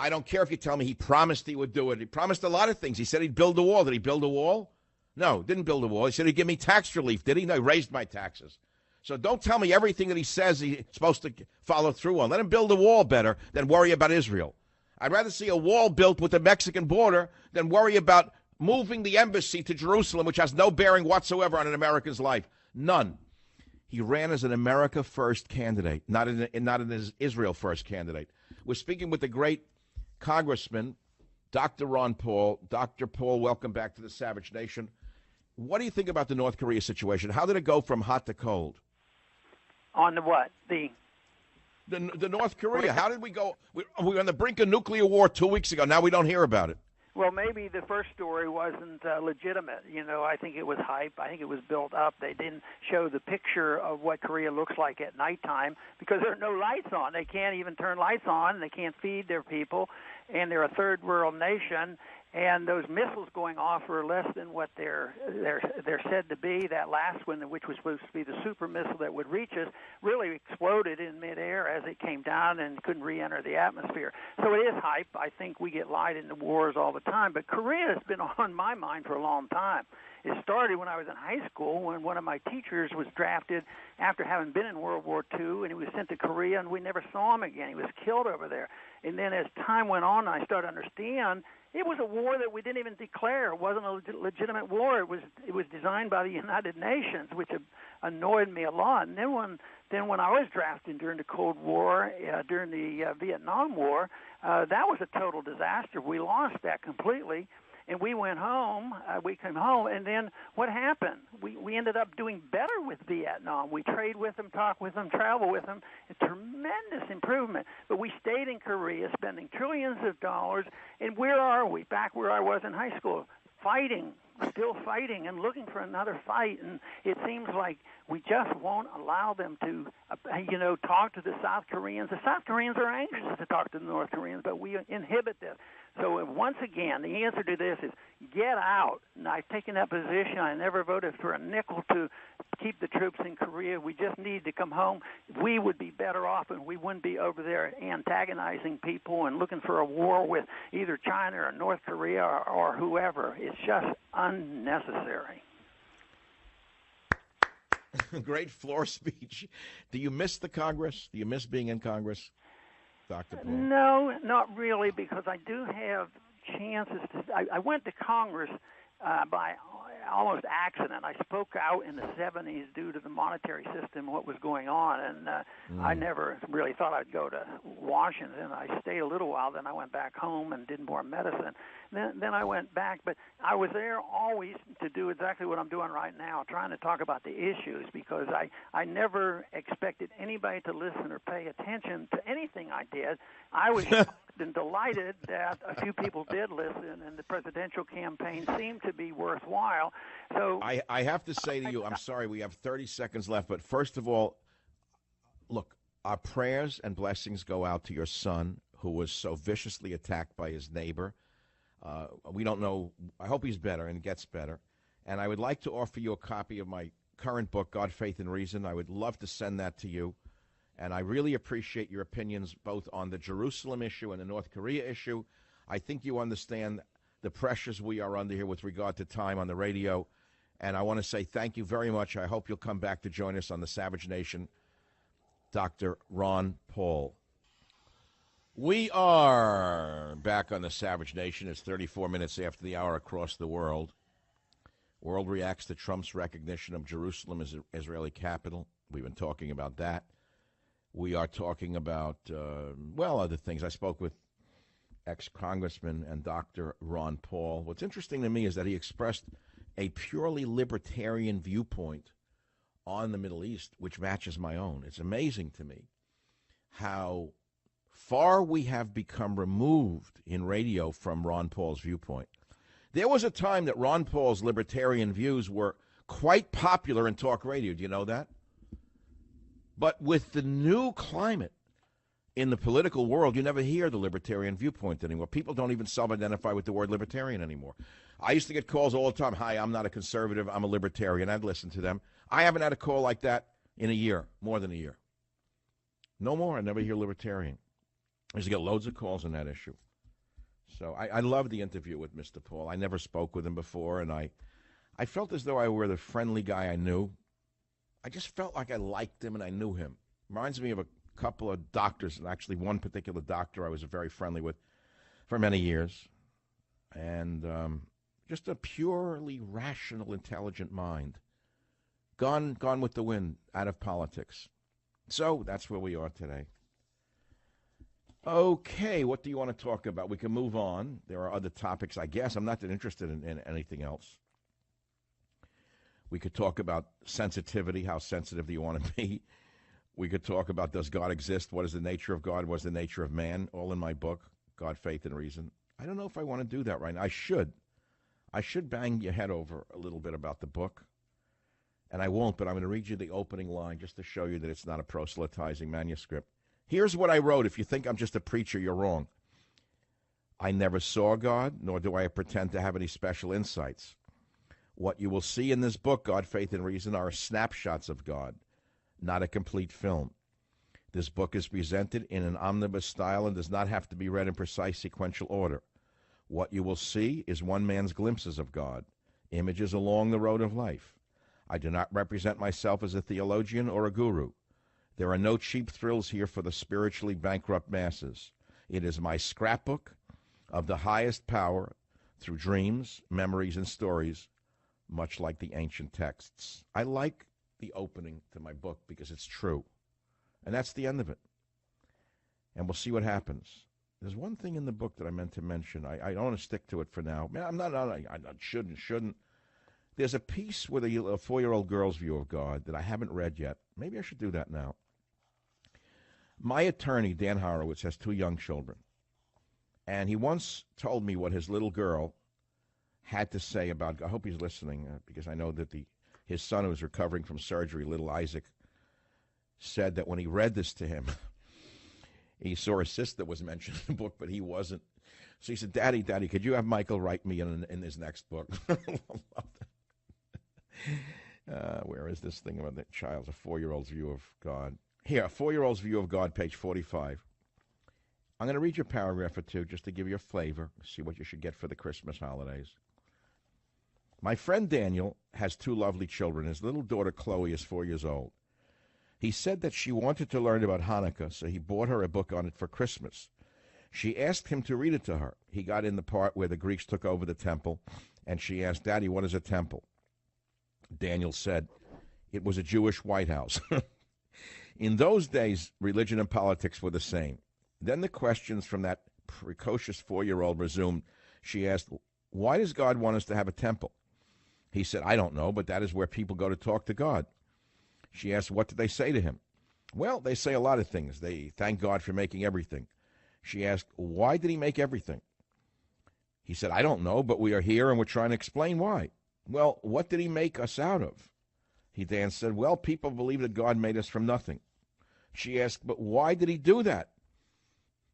Speaker 1: I don't care if you tell me he promised he would do it. He promised a lot of things. He said he'd build a wall. Did he build a wall? No, didn't build a wall. He said he'd give me tax relief. Did he? No, he raised my taxes. So don't tell me everything that he says he's supposed to follow through on. Let him build a wall better than worry about Israel. I'd rather see a wall built with the Mexican border than worry about moving the embassy to Jerusalem, which has no bearing whatsoever on an American's life. None. He ran as an America First candidate, not an Israel First candidate. We're speaking with the great Congressman, Dr. Ron Paul. Dr. Paul, welcome back to the Savage Nation. What do you think about the North Korea situation? How did it go from hot to cold?
Speaker 8: On the what? The
Speaker 1: North Korea. How did we go? We were on the brink of nuclear war 2 weeks ago. Now we don't hear about it.
Speaker 8: Well, maybe the first story wasn't legitimate. You know, I think it was hype. I think it was built up. They didn't show the picture of what Korea looks like at nighttime because there are no lights on. They can't even turn lights on. They can't feed their people, and they're a third world nation. And those missiles going off are less than what they're said to be. That last one, which was supposed to be the super missile that would reach us, really exploded in midair as it came down and couldn't re-enter the atmosphere. So it is hype. I think we get lied into wars all the time. But Korea has been on my mind for a long time. It started when I was in high school when one of my teachers was drafted after having been in World War II, and he was sent to Korea, and we never saw him again. He was killed over there. And then as time went on, I started to understand it was a war that we didn't even declare. It wasn't a legitimate war. It was designed by the United Nations, which annoyed me a lot. And then when I was drafted during the Cold War, during the Vietnam War, that was a total disaster. We lost that completely. And we went home, we came home, and then what happened? We ended up doing better with Vietnam. We trade with them, talk with them, travel with them. A tremendous improvement. But we stayed in Korea, spending trillions of dollars, and where are we? Back where I was in high school, fighting, still fighting and looking for another fight. And it seems like we just won't allow them to, talk to the South Koreans. The South Koreans are anxious to talk to the North Koreans, but we inhibit this. So once again, the answer to this is get out. And I've taken that position. I never voted for a nickel to keep the troops in Korea. We just need to come home. We would be better off and we wouldn't be over there antagonizing people and looking for a war with either China or North Korea or whoever. It's just unnecessary.
Speaker 1: Great floor speech. Do you miss the Congress? Do you miss being in Congress, Dr. Paul?
Speaker 8: No, not really, because I do have chances to. I went to Congress by almost accident. I spoke out in the 70s due to the monetary system, what was going on, and I never really thought I'd go to Washington. I stayed a little while, then I went back home and did more medicine. Then I went back, but I was there always to do exactly what I'm doing right now, trying to talk about the issues, because I never expected anybody to listen or pay attention to anything I did. I was and delighted that a few people did listen, and the presidential campaign seemed to be worthwhile. So
Speaker 1: I have to say to you, I'm sorry, we have 30 seconds left, but first of all, look, our prayers and blessings go out to your son, who was so viciously attacked by his neighbor. We don't know. I hope he's better and gets better. And I would like to offer you a copy of my current book, God, Faith, and Reason. I would love to send that to you. And I really appreciate your opinions both on the Jerusalem issue and the North Korea issue. I think you understand the pressures we are under here with regard to time on the radio. And I want to say thank you very much. I hope you'll come back to join us on the Savage Nation. Dr. Ron Paul. We are back on the Savage Nation. It's 34 minutes after the hour across the world. World reacts to Trump's recognition of Jerusalem as Israeli capital. We've been talking about that. We are talking about, other things. I spoke with ex-congressman and Dr. Ron Paul. What's interesting to me is that he expressed a purely libertarian viewpoint on the Middle East, which matches my own. It's amazing to me how far we have become removed in radio from Ron Paul's viewpoint. There was a time that Ron Paul's libertarian views were quite popular in talk radio. Do you know that? But with the new climate in the political world, you never hear the libertarian viewpoint anymore. People don't even self-identify with the word libertarian anymore. I used to get calls all the time. Hi, I'm not a conservative. I'm a libertarian. I'd listen to them. I haven't had a call like that in a year, more than a year. No more. I never hear libertarian. I used to get loads of calls on that issue. So I love the interview with Mr. Paul. I never spoke with him before, and I felt as though I were the friendly guy I knew. I just felt like I liked him and I knew him. Reminds me of a couple of doctors, and actually one particular doctor I was very friendly with for many years. And just a purely rational, intelligent mind. Gone with the wind, out of politics. So that's where we are today. Okay, what do you want to talk about? We can move on. There are other topics, I guess. I'm not that interested in anything else. We could talk about sensitivity. How sensitive do you want to be? We could talk about, does God exist? What is the nature of God? What is the nature of man? All in my book, God, Faith, and Reason. I don't know if I want to do that right now. I should. I should bang your head over a little bit about the book. And I won't, but I'm going to read you the opening line just to show you that it's not a proselytizing manuscript. Here's what I wrote. If you think I'm just a preacher, you're wrong. I never saw God, nor do I pretend to have any special insights. What you will see in this book, God, Faith, and Reason, are snapshots of God, not a complete film. This book is presented in an omnibus style and does not have to be read in precise sequential order. What you will see is one man's glimpses of God, images along the road of life. I do not represent myself as a theologian or a guru. There are no cheap thrills here for the spiritually bankrupt masses. It is my scrapbook of the highest power through dreams, memories, and stories, much like the ancient texts. I like the opening to my book because it's true. And that's the end of it. And we'll see what happens. There's one thing in the book that I meant to mention. I don't want to stick to it for now. I shouldn't. There's a piece with a 4-year-old girl's view of God that I haven't read yet. Maybe I should do that now. My attorney, Dan Horowitz, has 2 young children. And he once told me what his little girl had to say about God. I hope he's listening because I know that his son, who was recovering from surgery, little Isaac, said that when he read this to him, he saw a sister was mentioned in the book, but he wasn't. So he said, Daddy, could you have Michael write me in his next book? Where is this thing about the child's, a 4-year-old's view of God? Here, a 4-year-old's view of God, page 45. I'm going to read you a paragraph or two just to give you a flavor, see what you should get for the Christmas holidays. My friend Daniel has 2 lovely children. His little daughter, Chloe, is 4 years old. He said that she wanted to learn about Hanukkah, so he bought her a book on it for Christmas. She asked him to read it to her. He got in the part where the Greeks took over the temple, and she asked, Daddy, what is a temple? Daniel said, it was a Jewish White House. In those days, religion and politics were the same. Then the questions from that precocious 4-year-old resumed. She asked, why does God want us to have a temple? He said, I don't know, but that is where people go to talk to God. She asked, what did they say to him? Well, they say a lot of things. They thank God for making everything. She asked, why did he make everything? He said, I don't know, but we are here and we're trying to explain why. Well, what did he make us out of? Dan said, well, people believe that God made us from nothing. She asked, but why did he do that?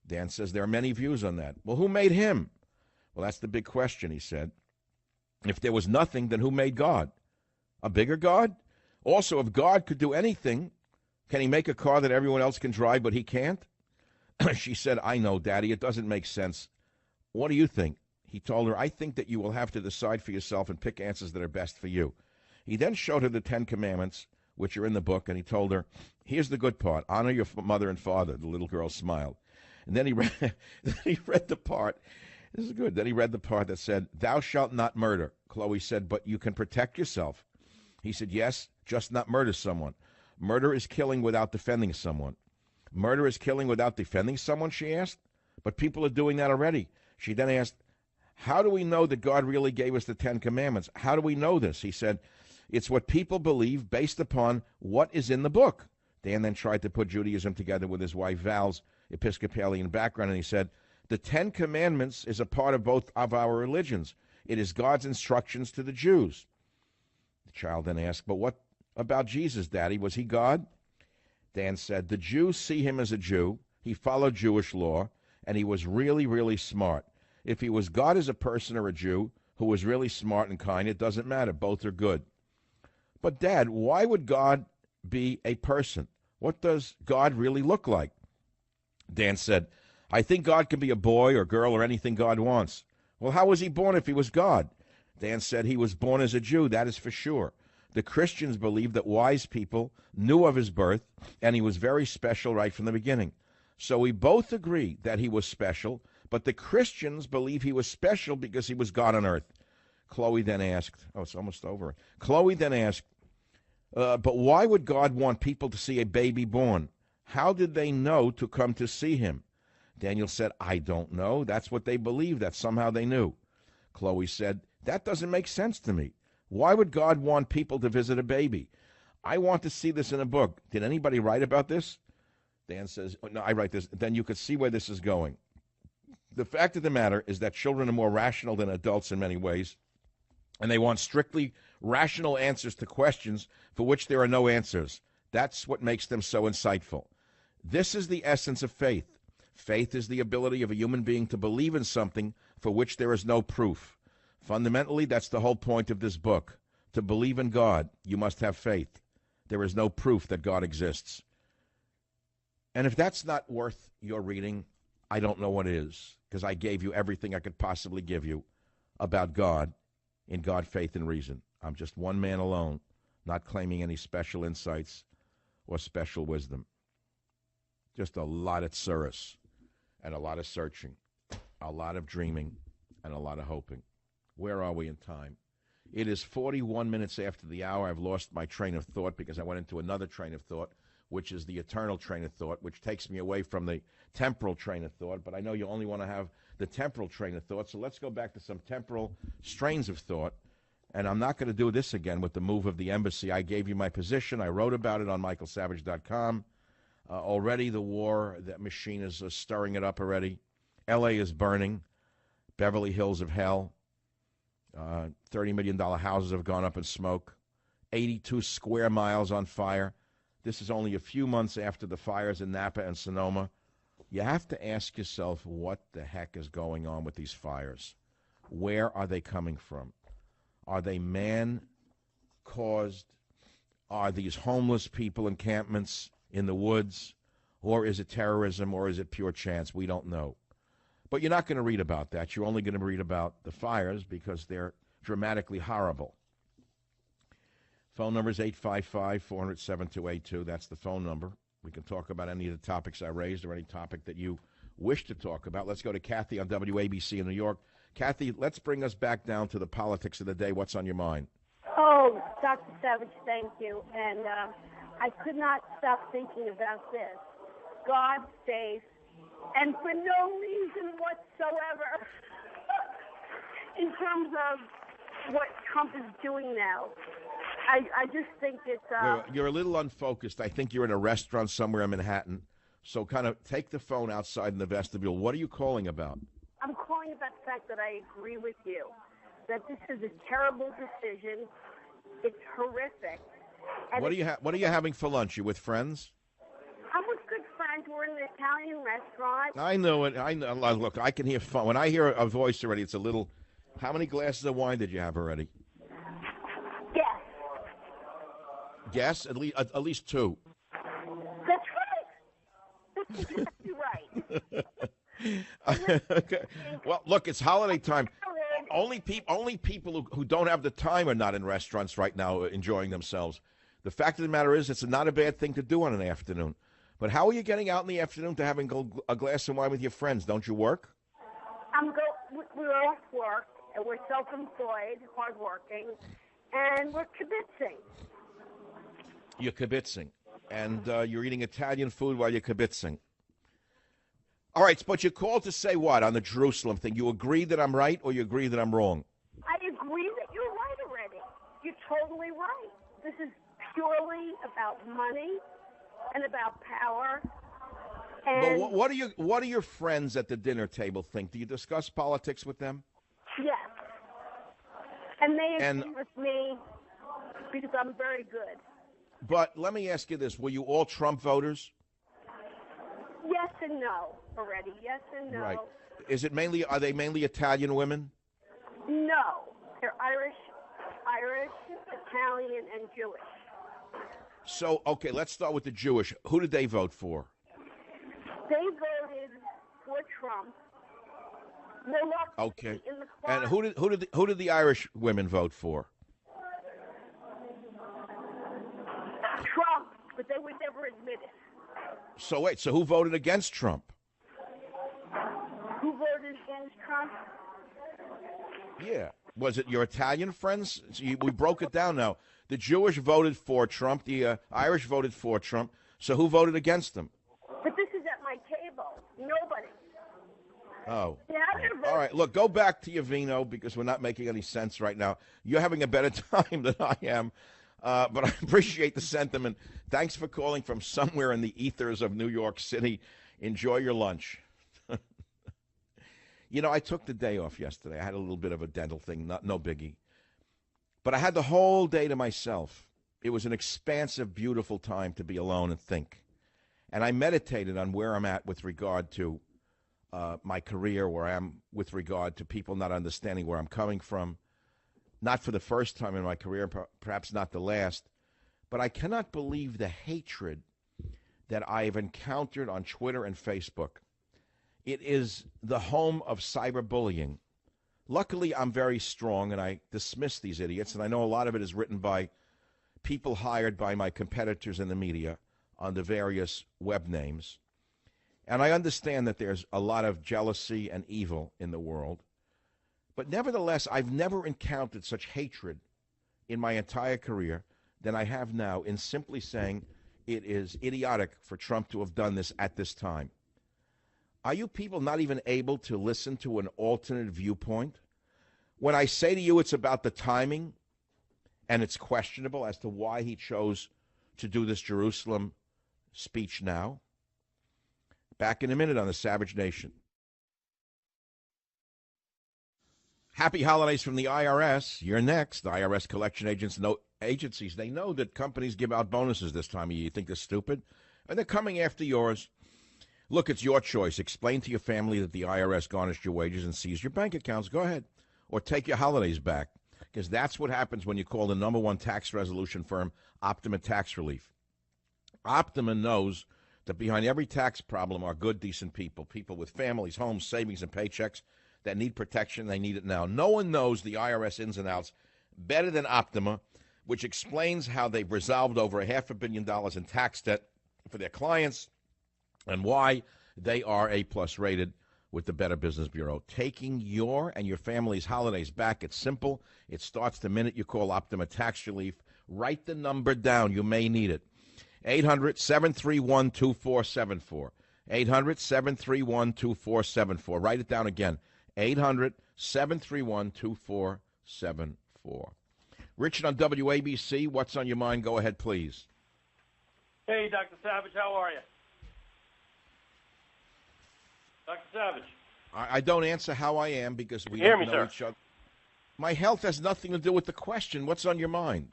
Speaker 1: Dan says, there are many views on that. Well, who made him? Well, that's the big question, he said. If there was nothing, then who made God? A bigger God? Also, if God could do anything, can he make a car that everyone else can drive but he can't? She said, I know, Daddy, it doesn't make sense. What do you think? He told her, I think that you will have to decide for yourself and pick answers that are best for you. He then showed her the 10 Commandments, which are in the book, and he told her, here's the good part. Honor your mother and father. The little girl smiled. And then he read the part. This is good. Then he read the part that said, thou shalt not murder. Chloe said, but you can protect yourself. He said, yes, just not murder someone. Murder is killing without defending someone. Murder is killing without defending someone, she asked. But people are doing that already. She then asked, how do we know that God really gave us the 10 Commandments? How do we know this? He said, it's what people believe based upon what is in the book. Dan then tried to put Judaism together with his wife Val's Episcopalian background, and he said, the 10 Commandments is a part of both of our religions. It is God's instructions to the Jews. The child then asked, but what about Jesus, Daddy? Was he God? Dan said, the Jews see him as a Jew. He followed Jewish law, and he was really, really smart. If he was God as a person or a Jew who was really smart and kind, it doesn't matter. Both are good. But, Dad, why would God be a person? What does God really look like? Dan said, I think God can be a boy or girl or anything God wants. Well, how was he born if he was God? Dan said he was born as a Jew, that is for sure. The Christians believe that wise people knew of his birth, and he was very special right from the beginning. So we both agree that he was special, but the Christians believe he was special because he was God on earth. Chloe then asked, oh, it's almost over. Chloe then asked, but why would God want people to see a baby born? How did they know to come to see him? Daniel said, I don't know. That's what they believe, that somehow they knew. Chloe said, that doesn't make sense to me. Why would God want people to visit a baby? I want to see this in a book. Did anybody write about this? Dan says, oh, no, I write this. Then you could see where this is going. The fact of the matter is that children are more rational than adults in many ways, and they want strictly rational answers to questions for which there are no answers. That's what makes them so insightful. This is the essence of faith. Faith is the ability of a human being to believe in something for which there is no proof. Fundamentally, that's the whole point of this book. To believe in God, you must have faith. There is no proof that God exists. And if that's not worth your reading, I don't know what is, because I gave you everything I could possibly give you about God, in God, faith, and reason. I'm just one man alone, not claiming any special insights or special wisdom. Just a lot of tsuris and a lot of searching, a lot of dreaming, and a lot of hoping. Where are we in time? It is 41 minutes after the hour. I've lost my train of thought because I went into another train of thought, which is the eternal train of thought, which takes me away from the temporal train of thought. But I know you only want to have the temporal train of thought, so let's go back to some temporal strains of thought. And I'm not going to do this again with the move of the embassy. I gave you my position. I wrote about it on michaelsavage.com. Already the war, that machine is stirring it up already. L.A. is burning. Beverly Hills of hell. $30 million houses have gone up in smoke. 82 square miles on fire. This is only a few months after the fires in Napa and Sonoma. You have to ask yourself what the heck is going on with these fires. Where are they coming from? Are they man-caused? Are these homeless people encampments in the woods? Or is it terrorism, or is it pure chance? We don't know. But you're not going to read about that. You're only going to read about the fires because they're dramatically horrible. Phone number is 855-400-7282. That's the phone number. We can talk about any of the topics I raised or any topic that you wish to talk about. Let's go to Kathy on WABC in New York. Kathy, let's bring us back down to the politics of the day. What's on your mind?
Speaker 9: Oh, Dr. Savage, thank you. And I could not stop thinking about this. God saves, and for no reason whatsoever, in terms of what Trump is doing now. I just think it's...
Speaker 1: You're a little unfocused. I think you're in a restaurant somewhere in Manhattan. So kind of take the phone outside in the vestibule. What are you calling about?
Speaker 9: I'm calling about the fact that I agree with you, that this is a terrible decision. It's horrific. And
Speaker 1: what are you having for lunch? You with friends?
Speaker 9: I'm with good friends. We're in an Italian restaurant.
Speaker 1: I know it. I know. Look, I can hear fun. When I hear a voice already, it's a little... How many glasses of wine did you have already?
Speaker 9: Yes.
Speaker 1: Yes? At least two.
Speaker 9: That's right. That's exactly right.
Speaker 1: Okay. Well, look, it's holiday time. Only people who don't have the time are not in restaurants right now enjoying themselves. The fact of the matter is, it's not a bad thing to do on an afternoon. But how are you getting out in the afternoon to having a glass of wine with your friends? Don't you work?
Speaker 9: We're off work, and we're self-employed, hardworking, and we're kibitzing.
Speaker 1: You're kibitzing. And you're eating Italian food while you're kibitzing. All right, but you called to say what on the Jerusalem thing? You agree that I'm right, or you agree that I'm wrong?
Speaker 9: I agree that you're right already. You're totally right. This is purely about money and about power. And
Speaker 1: but what do your friends at the dinner table think? Do you discuss politics with them?
Speaker 9: Yes. And they agree with me because I'm very good.
Speaker 1: But let me ask you this. Were you all Trump voters?
Speaker 9: Yes and no already. Yes and no.
Speaker 1: Right. Are they mainly Italian women?
Speaker 9: No. They're Irish, Italian, and Jewish.
Speaker 1: So, okay, let's start with the Jewish. Who did they vote for?
Speaker 9: They voted for Trump.
Speaker 1: Okay. And who did the Irish women vote for?
Speaker 9: Trump, but they would never admit it.
Speaker 1: So wait, so who voted against Trump?
Speaker 9: Who voted against Trump?
Speaker 1: Yeah. Was it your Italian friends? We broke it down now. The Jewish voted for Trump. The Irish voted for Trump. So who voted against him?
Speaker 9: But this is at my table. Nobody.
Speaker 1: Oh.
Speaker 9: Yeah,
Speaker 1: all right. Look, go back to your vino because we're not making any sense right now. You're having a better time than I am. But I appreciate the sentiment. Thanks for calling from somewhere in the ethers of New York City. Enjoy your lunch. You know, I took the day off yesterday. I had a little bit of a dental thing, no biggie. But I had the whole day to myself. It was an expansive, beautiful time to be alone and think. And I meditated on where I'm at with regard to my career, where I am with regard to people not understanding where I'm coming from. Not for the first time in my career, perhaps not the last, but I cannot believe the hatred that I have encountered on Twitter and Facebook. It is the home of cyberbullying. Luckily, I'm very strong, and I dismiss these idiots, and I know a lot of it is written by people hired by my competitors in the media under various web names. And I understand that there's a lot of jealousy and evil in the world. But nevertheless, I've never encountered such hatred in my entire career than I have now in simply saying it is idiotic for Trump to have done this at this time. Are you people not even able to listen to an alternate viewpoint? When I say to you it's about the timing and it's questionable as to why he chose to do this Jerusalem speech now? Back in a minute on the Savage Nation. Happy holidays from the IRS. You're next. The IRS collection agencies, they know that companies give out bonuses this time of year. You think they're stupid? And they're coming after yours. Look, it's your choice. Explain to your family that the IRS garnished your wages and seized your bank accounts. Go ahead. Or take your holidays back, because that's what happens when you call the #1 tax resolution firm, Optima Tax Relief. Optima knows that behind every tax problem are good, decent people, people with families, homes, savings, and paychecks that need protection. They need it now. No one knows the IRS ins and outs better than Optima, which explains how they've resolved over $500 million in tax debt for their clients and why they are A+ rated with the Better Business Bureau. Taking your and your family's holidays back, it's simple. It starts the minute you call Optima Tax Relief. Write the number down. You may need it. 800-731-2474. 800-731-2474. Write it down again. 800-731-2474. Richard on WABC, what's on your mind? Go ahead, please.
Speaker 10: Hey, Dr. Savage, how are you? Dr. Savage.
Speaker 1: I don't answer how I am because we
Speaker 10: Hear
Speaker 1: don't
Speaker 10: me,
Speaker 1: know
Speaker 10: sir.
Speaker 1: each other. My health has nothing to do with the question. What's on your mind?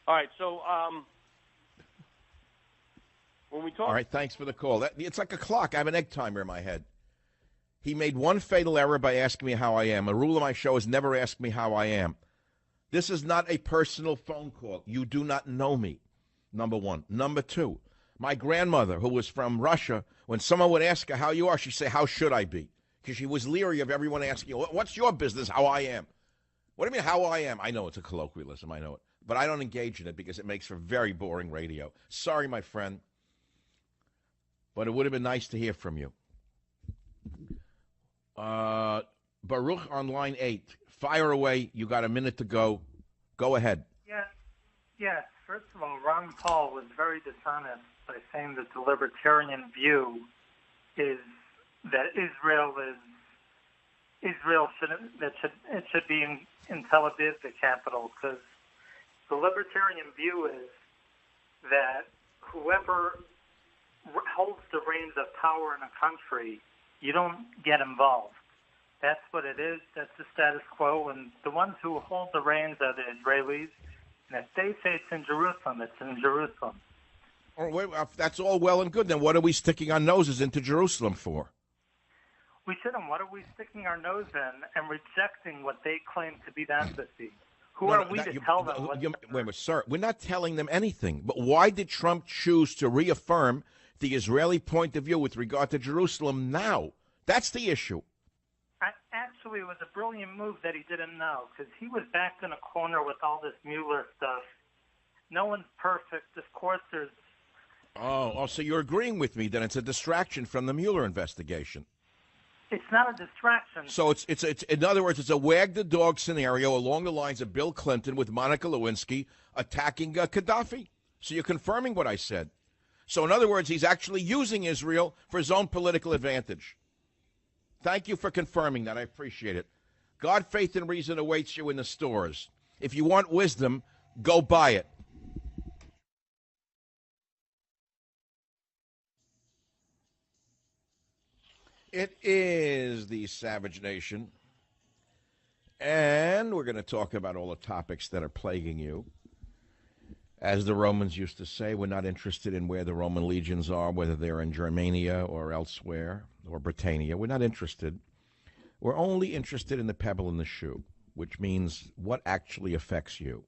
Speaker 10: All right, so when we talk...
Speaker 1: All right, thanks for the call. It's like a clock. I have an egg timer in my head. He made one fatal error by asking me how I am. A rule of my show is never ask me how I am. This is not a personal phone call. You do not know me, number one. Number two, my grandmother, who was from Russia, when someone would ask her how you are, she'd say, how should I be? Because she was leery of everyone asking, what's your business, how I am? What do you mean, how I am? I know it's a colloquialism, I know it. But I don't engage in it because it makes for very boring radio. Sorry, my friend. But it would have been nice to hear from you. Baruch on line 8. Fire away. You got a minute to go. Go ahead.
Speaker 11: Yes. First of all, Ron Paul was very dishonest by saying that the libertarian view is that Israel should be in Tel Aviv, the capital, because the libertarian view is that whoever holds the reins of power in a country, you don't get involved. That's what it is. That's the status quo. And the ones who hold the reins are the Israelis. And if they say it's in Jerusalem, it's in Jerusalem.
Speaker 1: Oh, wait, that's all well and good. Then what are we sticking our noses into Jerusalem for?
Speaker 11: We shouldn't. What are we sticking our nose in and rejecting what they claim to be the embassy? Who are we to tell them what...
Speaker 1: Wait a minute, sir. We're not telling them anything. But why did Trump choose to reaffirm the Israeli point of view with regard to Jerusalem now? That's the issue.
Speaker 11: Actually, it was a brilliant move that he didn't know, because he was backed in a corner with all this Mueller stuff. No one's perfect. Of course, there's...
Speaker 1: Oh, so you're agreeing with me that it's a distraction from the Mueller investigation.
Speaker 11: It's not a distraction.
Speaker 1: So it's in other words, it's a wag the dog scenario along the lines of Bill Clinton with Monica Lewinsky attacking Gaddafi. So you're confirming what I said. So in other words, he's actually using Israel for his own political advantage. Thank you for confirming that. I appreciate it. God, faith, and reason awaits you in the stores. If you want wisdom, go buy it. It is the Savage Nation, and we're going to talk about all the topics that are plaguing you. As the Romans used to say, we're not interested in where the Roman legions are, whether they're in Germania or elsewhere, or Britannia. We're not interested. We're only interested in the pebble in the shoe, which means what actually affects you.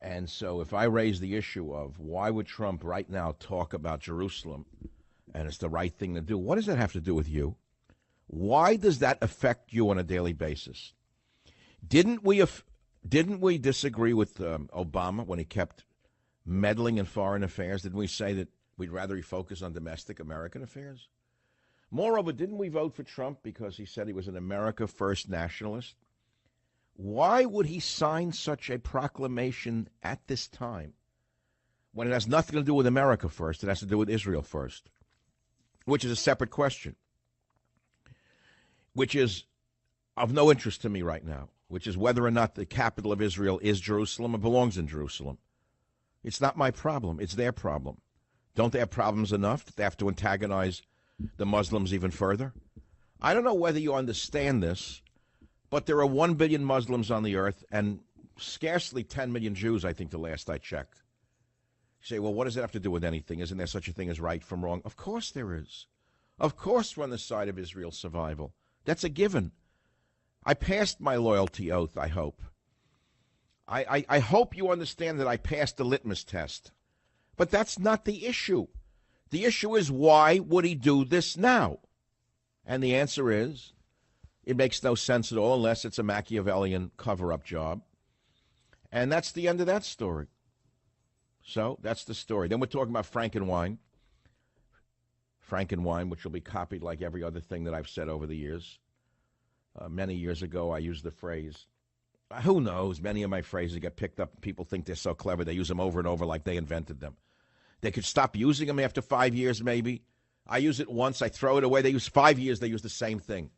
Speaker 1: And so if I raise the issue of why would Trump right now talk about Jerusalem, and it's the right thing to do, what does that have to do with you? Why does that affect you on a daily basis? Didn't we disagree with Obama when he kept meddling in foreign affairs? Didn't we say that we'd rather he focus on domestic American affairs? Moreover, didn't we vote for Trump because he said he was an America First nationalist? Why would he sign such a proclamation at this time when it has nothing to do with America First? It has to do with Israel first, which is a separate question, which is of no interest to me right now, which is whether or not the capital of Israel is Jerusalem or belongs in Jerusalem. It's not my problem. It's their problem. Don't they have problems enough that they have to antagonize the Muslims even further? I don't know whether you understand this, but there are 1 billion Muslims on the earth and scarcely 10 million Jews, I think, the last I checked. You say, well, what does it have to do with anything? Isn't there such a thing as right from wrong? Of course there is. Of course we're on the side of Israel's survival. That's a given. I passed my loyalty oath, I hope. I hope you understand that I passed the litmus test. But that's not the issue. The issue is, why would he do this now? And the answer is, it makes no sense at all unless it's a Machiavellian cover-up job. And that's the end of that story. So that's the story. Then we're talking about Frankenwein. Frankenwein, which will be copied like every other thing that I've said over the years. Many years ago, I used the phrase, who knows, many of my phrases get picked up and people think they're so clever, they use them over and over like they invented them. They could stop using them after 5 years, maybe. I use it once, I throw it away. They use 5 years, they use the same thing,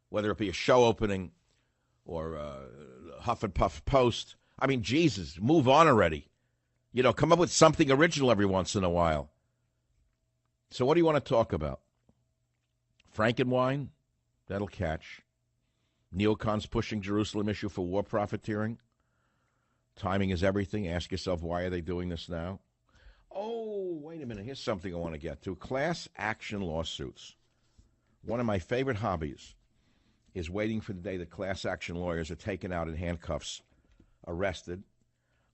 Speaker 1: whether it be a show opening or Huff and Puff Post. I mean, Jesus, move on already. You know, come up with something original every once in a while. So what do you want to talk about? Frankenwein? That'll catch. Neocons pushing Jerusalem issue for war profiteering. Timing is everything. Ask yourself, why are they doing this now? Oh, wait a minute. Here's something I want to get to. Class action lawsuits. One of my favorite hobbies is waiting for the day that class action lawyers are taken out in handcuffs, arrested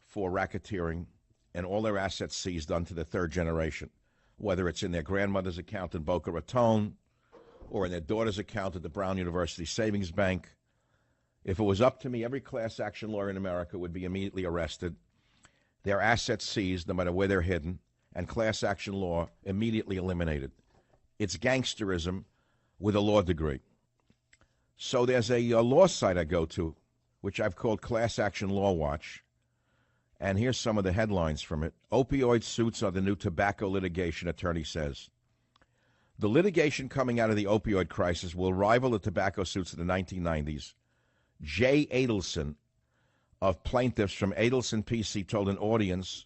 Speaker 1: for racketeering, and all their assets seized unto the third generation, whether it's in their grandmother's account in Boca Raton or in their daughter's account at the Brown University Savings Bank. If it was up to me, every class action lawyer in America would be immediately arrested, their assets seized, no matter where they're hidden, and class action law immediately eliminated. It's gangsterism with a law degree. So there's a law site I go to, which I've called Class Action Law Watch. And here's some of the headlines from it. Opioid suits are the new tobacco litigation, attorney says. The litigation coming out of the opioid crisis will rival the tobacco suits of the 1990s. Jay Adelson of plaintiffs from Adelson PC told an audience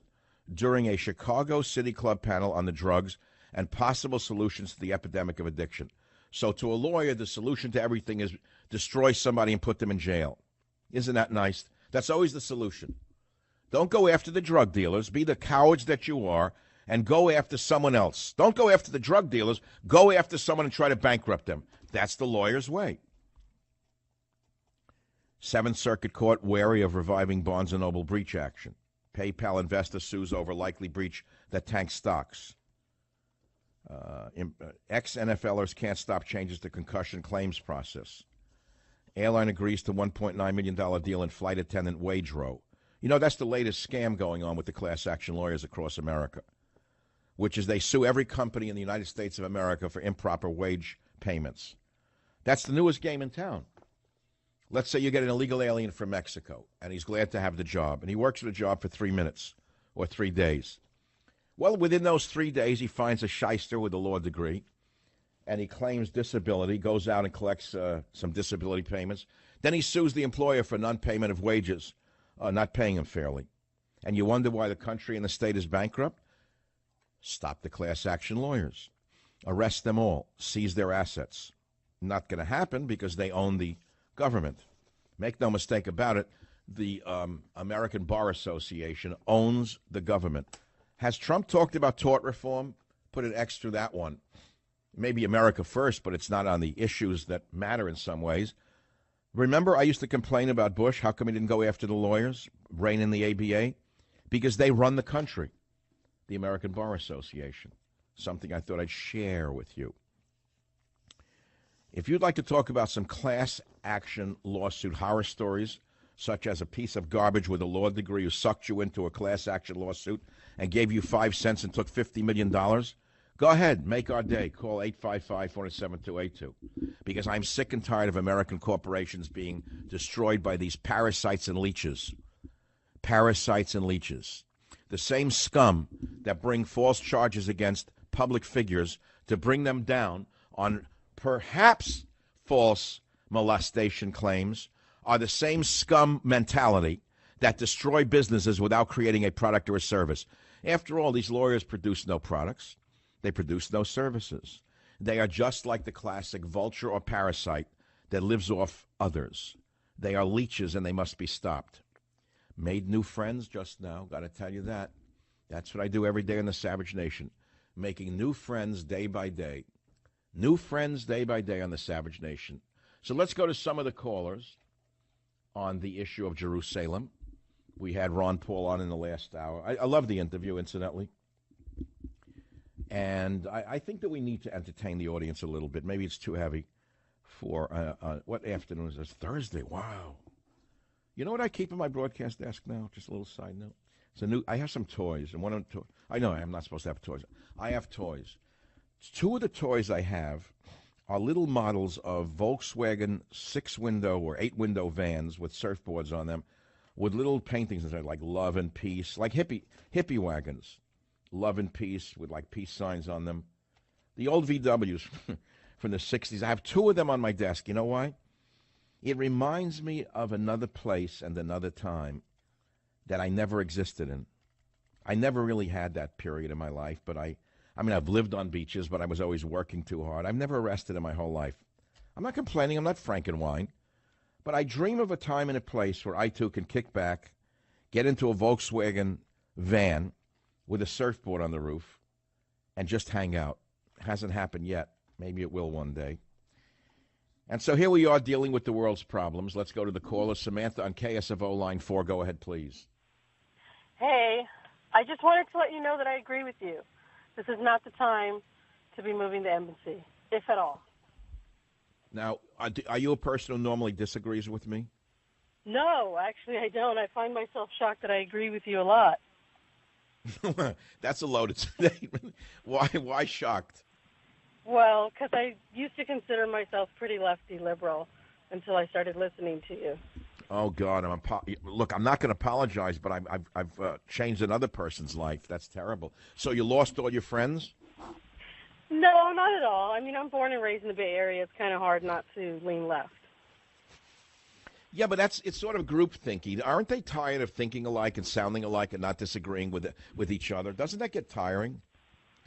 Speaker 1: during a Chicago City Club panel on the drugs and possible solutions to the epidemic of addiction. So to a lawyer, the solution to everything is destroy somebody and put them in jail. Isn't that nice? That's always the solution. Don't go after the drug dealers. Be the cowards that you are and go after someone else. Don't go after the drug dealers. Go after someone and try to bankrupt them. That's the lawyer's way. Seventh Circuit Court wary of reviving Barnes & Noble breach action. PayPal investor sues over likely breach that tanks stocks. Ex-NFLers can't stop changes to concussion claims process. Airline agrees to $1.9 million deal in flight attendant wage row. You know, that's the latest scam going on with the class action lawyers across America, which is they sue every company in the United States of America for improper wage payments. That's the newest game in town. Let's say you get an illegal alien from Mexico, and he's glad to have the job, and he works the job for 3 minutes or 3 days. Well, within those 3 days, he finds a shyster with a law degree, and he claims disability, goes out and collects some disability payments. Then he sues the employer for non-payment of wages, not paying him fairly. And you wonder why the country and the state is bankrupt? Stop the class action lawyers. Arrest them all. Seize their assets. Not going to happen because they own the government. Make no mistake about it, the American Bar Association owns the government. Has Trump talked about tort reform? Put an X through that one. Maybe America first, but it's not on the issues that matter in some ways. Remember, I used to complain about Bush. How come he didn't go after the lawyers, rein in the ABA? Because they run the country, the American Bar Association. Something I thought I'd share with you. If you'd like to talk about some class action lawsuit horror stories, such as a piece of garbage with a law degree who sucked you into a class action lawsuit and gave you 5 cents and took $50 million, go ahead, make our day. Call 855-407-282. Because I'm sick and tired of American corporations being destroyed by these parasites and leeches. Parasites and leeches. The same scum that bring false charges against public figures to bring them down on perhaps false molestation claims are the same scum mentality that destroy businesses without creating a product or a service. After all, these lawyers produce no products. They produce no services. They are just like the classic vulture or parasite that lives off others. They are leeches and they must be stopped. Made new friends just now, got to tell you that. That's what I do every day in the Savage Nation, making new friends day by day. New friends day by day on the Savage Nation. So let's go to some of the callers on the issue of Jerusalem. We had Ron Paul on in the last hour. I love the interview, incidentally. And I think that we need to entertain the audience a little bit. Maybe it's too heavy for, what afternoon is this? Thursday. Wow. You know what I keep in my broadcast desk now? Just a little side note. I have some toys. And one of them, I know I'm not supposed to have toys. I have toys. Two of the toys I have are little models of Volkswagen 6-window or 8-window vans with surfboards on them with little paintings inside like love and peace, like hippie wagons. Love and peace with like peace signs on them. The old VWs from the 60s. I have two of them on my desk. You know why? It reminds me of another place and another time that I never existed in. I never really had that period in my life, but I mean, I've lived on beaches, but I was always working too hard. I've never rested in my whole life. I'm not complaining. I'm not Frankenwein. But I dream of a time and a place where I, too, can kick back, get into a Volkswagen van with a surfboard on the roof, and just hang out. It hasn't happened yet. Maybe it will one day. And so here we are dealing with the world's problems. Let's go to the caller. Samantha on KSFO line 4. Go ahead, please.
Speaker 12: Hey, I just wanted to let you know that I agree with you. This is not the time to be moving the embassy, if at all.
Speaker 1: Now, are you a person who normally disagrees with me?
Speaker 12: No, actually I don't. I find myself shocked that I agree with you a lot.
Speaker 1: That's a loaded statement. Why shocked?
Speaker 12: Well, because I used to consider myself pretty lefty liberal until I started listening to you.
Speaker 1: Oh, God. Look, I'm not going to apologize, but I've changed another person's life. That's terrible. So you lost all your friends?
Speaker 12: No, not at all. I mean, I'm born and raised in the Bay Area. It's kind of hard not to lean left.
Speaker 1: Yeah, but it's sort of group thinking. Aren't they tired of thinking alike and sounding alike and not disagreeing with each other? Doesn't that get tiring?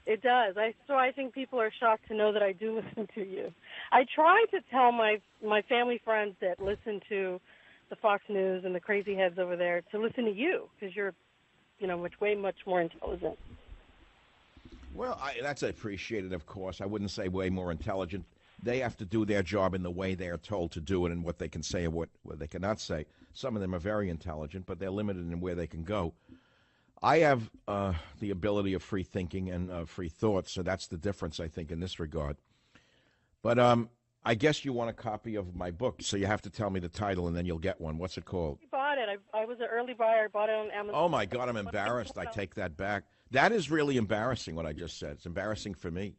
Speaker 12: It does. I think people are shocked to know that I do listen to you. I try to tell my family friends that listen to the Fox News and the crazy heads over there to listen to you because you're, way much more intelligent.
Speaker 1: Well, that's appreciated, of course. I wouldn't say way more intelligent. They have to do their job in the way they are told to do it and what they can say and what they cannot say. Some of them are very intelligent, but they're limited in where they can go. I have the ability of free thinking and free thought, so that's the difference, I think, in this regard. But I guess you want a copy of my book, so you have to tell me the title, and then you'll get one. What's it called?
Speaker 12: I bought it. I was an early buyer. I bought it on Amazon.
Speaker 1: Oh, my God, I'm embarrassed. I take that back. That is really embarrassing, what I just said. It's embarrassing for me.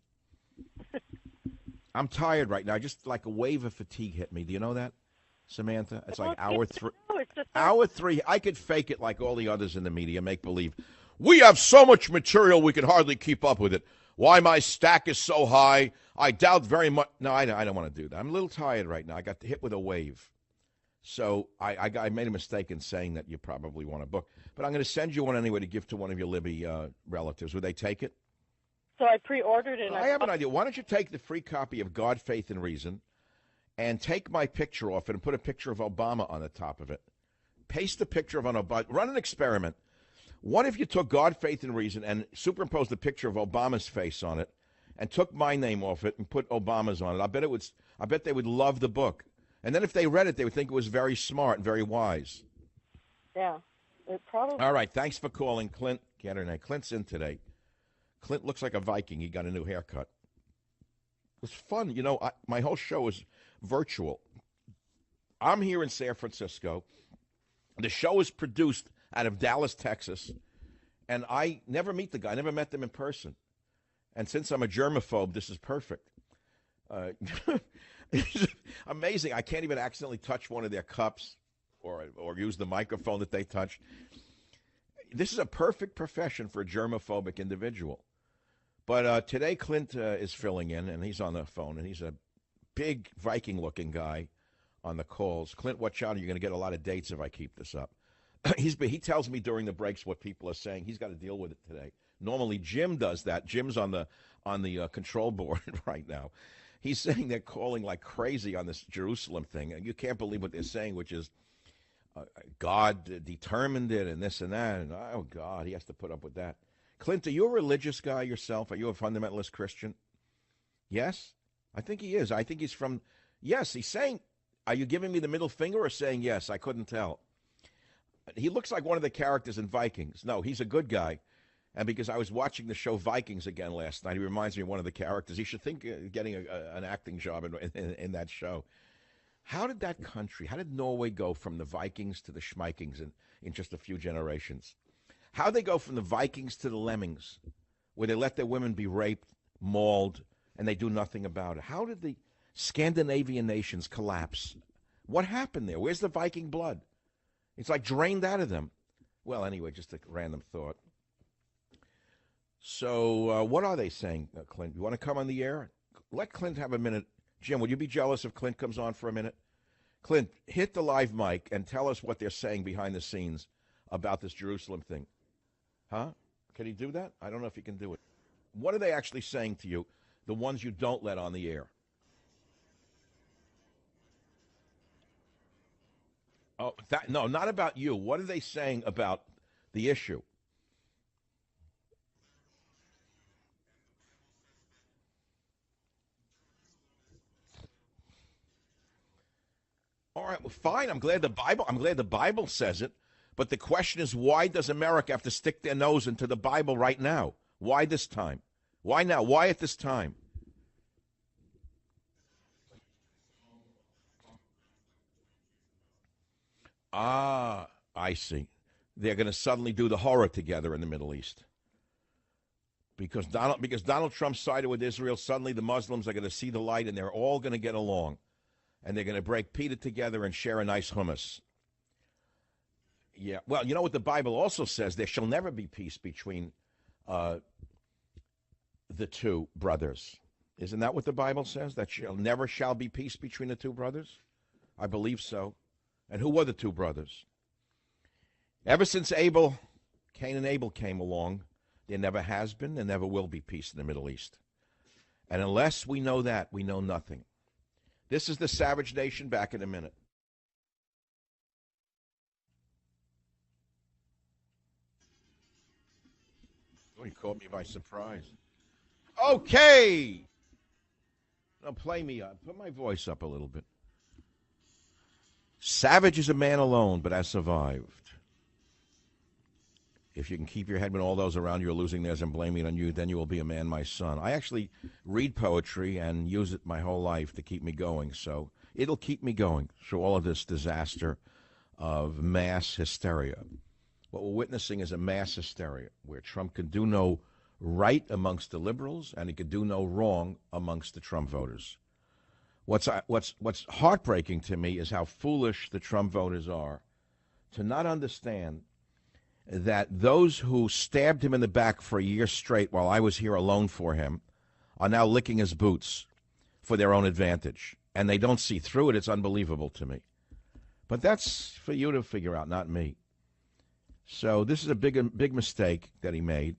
Speaker 1: I'm tired right now. Just like a wave of fatigue hit me. Do you know that, Samantha? It's like hour 3. Hour 3. I could fake it like all the others in the media, make believe. We have so much material we can hardly keep up with it. Why my stack is so high, I doubt very much. No, I don't want to do that. I'm a little tired right now. I got hit with a wave. So I made a mistake in saying that you probably want a book. But I'm going to send you one anyway to give to one of your Libby relatives. Would they take it?
Speaker 12: So I pre-ordered it.
Speaker 1: I have an idea. Why don't you take the free copy of God, Faith, and Reason and take my picture off it and put a picture of Obama on the top of it. Paste the picture of Obama. Run an experiment. What if you took God, Faith, and Reason and superimposed a picture of Obama's face on it and took my name off it and put Obama's on it? I bet they would love the book. And then if they read it, they would think it was very smart and very wise.
Speaker 12: Yeah, it probably.
Speaker 1: All right, thanks for calling, Clint. Get her name. Clint's in today. Clint looks like a Viking. He got a new haircut. It was fun. My whole show is virtual. I'm here in San Francisco. The show is produced out of Dallas, Texas. And I never meet the guy. I never met them in person. And since I'm a germaphobe, this is perfect. It's amazing. I can't even accidentally touch one of their cups or use the microphone that they touched. This is a perfect profession for a germophobic individual. But today Clint is filling in, and he's on the phone, and he's a big Viking-looking guy on the calls. Clint, watch out. You're going to get a lot of dates if I keep this up. He tells me during the breaks what people are saying. He's got to deal with it today. Normally Jim does that. Jim's on the control board right now. He's saying they're calling like crazy on this Jerusalem thing. You can't believe what they're saying, which is God determined it and this and that. And, oh, God, he has to put up with that. Clint, are you a religious guy yourself? Are you a fundamentalist Christian? Yes? I think he is. I think he's from, yes, he's saying, are you giving me the middle finger or saying yes? I couldn't tell. He looks like one of the characters in Vikings. No, he's a good guy. And because I was watching the show Vikings again last night, he reminds me of one of the characters. He should think of getting an acting job in that show. How did Norway go from the Vikings to the Schmeikings in just a few generations? How they go from the Vikings to the Lemmings, where they let their women be raped, mauled, and they do nothing about it? How did the Scandinavian nations collapse? What happened there? Where's the Viking blood? It's like drained out of them. Well, anyway, just a random thought. So what are they saying, Clint? You want to come on the air? Let Clint have a minute. Jim, would you be jealous if Clint comes on for a minute? Clint, hit the live mic and tell us what they're saying behind the scenes about this Jerusalem thing. Huh? Can he do that? I don't know if he can do it. What are they actually saying to you, the ones you don't let on the air? Oh, no, not about you. What are they saying about the issue? All right, well, fine. I'm glad the Bible says it. But the question is, why does America have to stick their nose into the Bible right now? Why this time? Why now? Why at this time? Ah, I see. They're going to suddenly do the horror together in the Middle East. Because Donald Trump sided with Israel, suddenly the Muslims are going to see the light and they're all going to get along. And they're going to break pita together and share a nice hummus. Yeah, well, you know what the Bible also says? There shall never be peace between the two brothers. Isn't that what the Bible says? That never shall be peace between the two brothers? I believe so. And who were the two brothers? Ever since Cain and Abel came along, There never has been, there never will be peace in the Middle East. And unless we know that, we know nothing. This is the Savage Nation, back in a minute. Oh, you caught me by surprise. Okay. Now play me up. Put my voice up a little bit. Savage is a man alone, but has survived. If you can keep your head when all those around you are losing theirs and blaming it on you, then you will be a man, my son. I actually read poetry and use it my whole life to keep me going, so it'll keep me going through all of this disaster of mass hysteria. What we're witnessing is a mass hysteria where Trump can do no right amongst the liberals and he can do no wrong amongst the Trump voters. What's heartbreaking to me is how foolish the Trump voters are to not understand that those who stabbed him in the back for a year straight while I was here alone for him are now licking his boots for their own advantage. And they don't see through it. It's unbelievable to me. But that's for you to figure out, not me. So this is a big mistake that he made.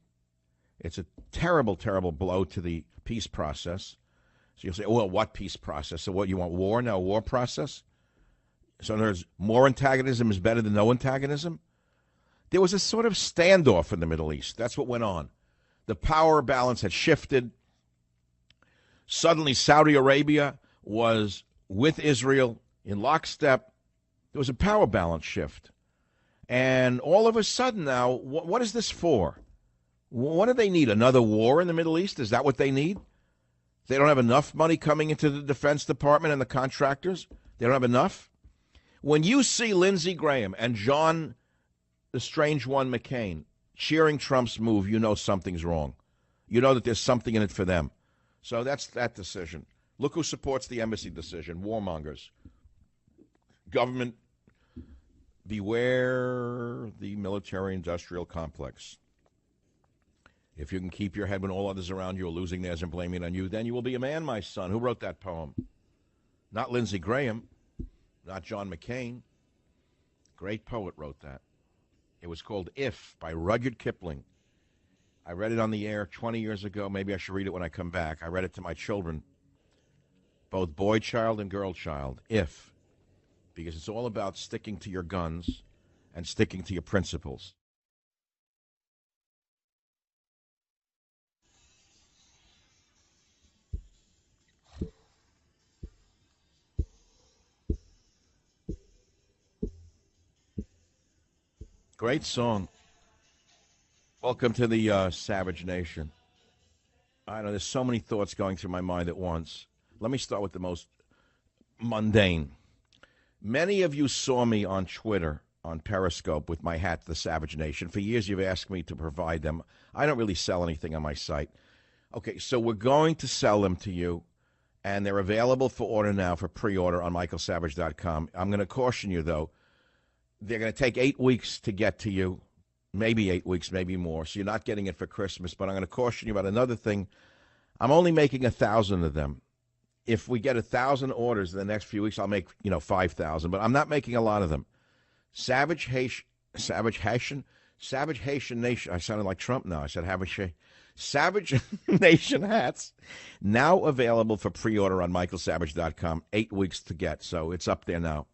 Speaker 1: It's a terrible, terrible blow to the peace process. So you'll say, oh, well, what peace process? So what, you want war now, war process? So in other words, more antagonism is better than no antagonism? There was a sort of standoff in the Middle East. That's what went on. The power balance had shifted. Suddenly, Saudi Arabia was with Israel in lockstep. There was a power balance shift. And all of a sudden now, what is this for? What do they need? Another war in the Middle East? Is that what they need? They don't have enough money coming into the Defense Department and the contractors? They don't have enough? When you see Lindsey Graham and John the Strange One McCain cheering Trump's move, you know something's wrong. You know that there's something in it for them. So that's that decision. Look who supports the embassy decision, warmongers. Government, beware the military-industrial complex. If you can keep your head when all others around you are losing theirs and blaming it on you, then you will be a man, my son. Who wrote that poem? Not Lindsey Graham, not John McCain. Great poet wrote that. It was called If by Rudyard Kipling. I read it on the air 20 years ago. Maybe I should read it when I come back. I read it to my children, both boy child and girl child. If. Because it's all about sticking to your guns and sticking to your principles. Great song. Welcome to the Savage Nation. I know there's so many thoughts going through my mind at once. Let me start with the most mundane. Many of you saw me on Twitter, on Periscope, with my hat, The Savage Nation. For years, you've asked me to provide them. I don't really sell anything on my site. Okay, so we're going to sell them to you, and they're available for order now, for pre-order on michaelsavage.com. I'm going to caution you, though. They're going to take 8 weeks to get to you, maybe 8 weeks, maybe more. So you're not getting it for Christmas. But I'm going to caution you about another thing. I'm only making 1,000 of them. If we get 1,000 orders in the next few weeks, I'll make 5,000. But I'm not making a lot of them. Savage Haitian Nation. I sounded like Trump now. I said Savage Nation hats now available for pre-order on michaelsavage.com. 8 weeks to get, so it's up there now.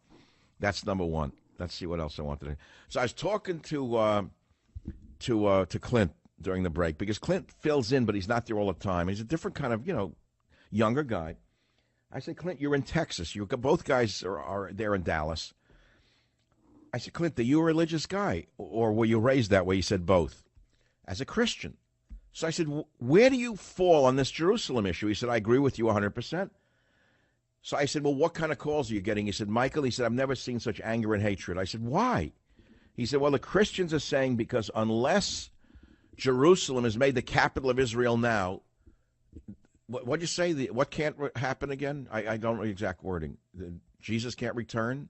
Speaker 1: That's number one. Let's see what else I wanted to. So I was talking to Clint during the break, because Clint fills in, but he's not there all the time. He's a different kind of, younger guy. I said, Clint, you're in Texas. Both guys are there in Dallas. I said, Clint, are you a religious guy, or were you raised that way? He said, both. As a Christian. So I said, where do you fall on this Jerusalem issue? He said, I agree with you 100%. So I said, well, what kind of calls are you getting? He said, Michael, I've never seen such anger and hatred. I said, why? He said, well, the Christians are saying because unless Jerusalem is made the capital of Israel now, what'd you say? What can't happen again? I don't know the exact wording. Jesus can't return?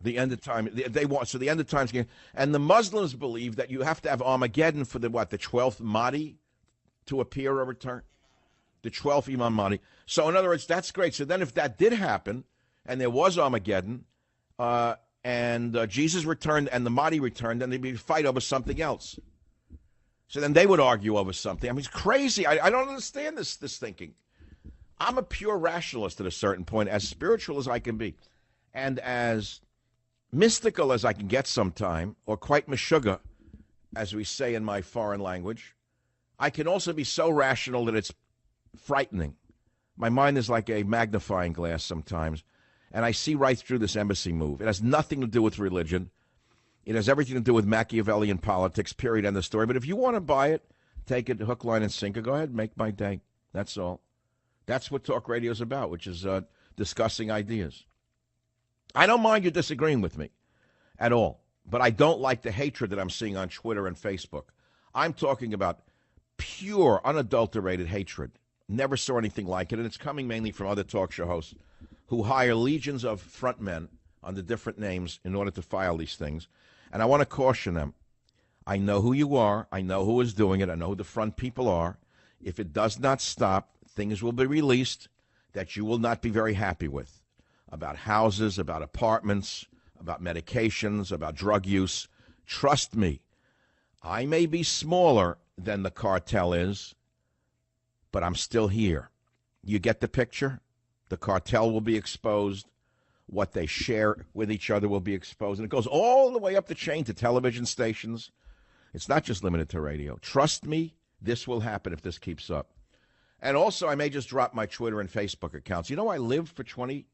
Speaker 1: The end of time. They want, so the end of times. And the Muslims believe that you have to have Armageddon for the 12th Mahdi to appear or return? The 12th Imam Mahdi. So in other words, that's great. So then if that did happen, and there was Armageddon, and Jesus returned and the Mahdi returned, and they'd be fight over something else. So then they would argue over something. I mean, it's crazy. I don't understand this thinking. I'm a pure rationalist at a certain point, as spiritual as I can be, and as mystical as I can get sometime, or quite meshuggah, as we say in my foreign language. I can also be so rational that it's frightening. My mind is like a magnifying glass sometimes, and I see right through this embassy move. It has nothing to do with religion. It has everything to do with Machiavellian politics, period, end of story. But if you want to buy it, take it hook, line, and sinker, go ahead, make my day. That's all. That's what talk radio is about, which is discussing ideas. I don't mind you disagreeing with me at all, but I don't like the hatred that I'm seeing on Twitter and Facebook. I'm talking about pure, unadulterated hatred. Never saw anything like it, and it's coming mainly from other talk show hosts who hire legions of front men under different names in order to file these things. And I want to caution them. I know who you are. I know who is doing it. I know who the front people are. If it does not stop, things will be released that you will not be very happy with, about houses, about apartments, about medications, about drug use. Trust me, I may be smaller than the cartel is, but I'm still here. You get the picture? The cartel will be exposed. What they share with each other will be exposed. And it goes all the way up the chain to television stations. It's not just limited to radio. Trust me, this will happen if this keeps up. And also, I may just drop my Twitter and Facebook accounts. You know, I lived for 23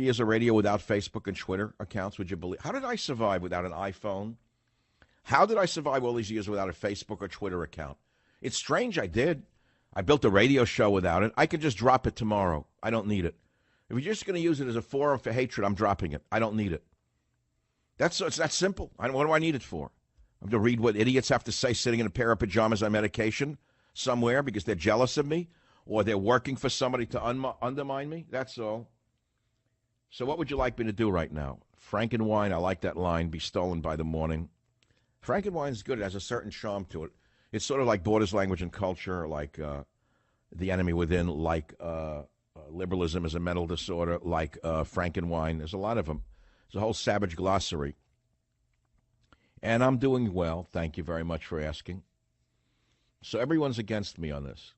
Speaker 1: years of radio without Facebook and Twitter accounts. Would you believe? How did I survive without an iPhone? How did I survive all these years without a Facebook or Twitter account? It's strange I did. I built a radio show without it. I could just drop it tomorrow. I don't need it. If you're just going to use it as a forum for hatred, I'm dropping it. I don't need it. It's that simple. What do I need it for? I'm to read what idiots have to say sitting in a pair of pajamas on medication somewhere because they're jealous of me or they're working for somebody to undermine me? That's all. So what would you like me to do right now? Frankenwein, I like that line, be stolen by the morning. Frankenwein's good. It has a certain charm to it. It's sort of like Borders, Language, and Culture, like The Enemy Within, like Liberalism is a Mental Disorder, like Frankenwein. There's a lot of them. There's a whole savage glossary. And I'm doing well. Thank you very much for asking. So everyone's against me on this.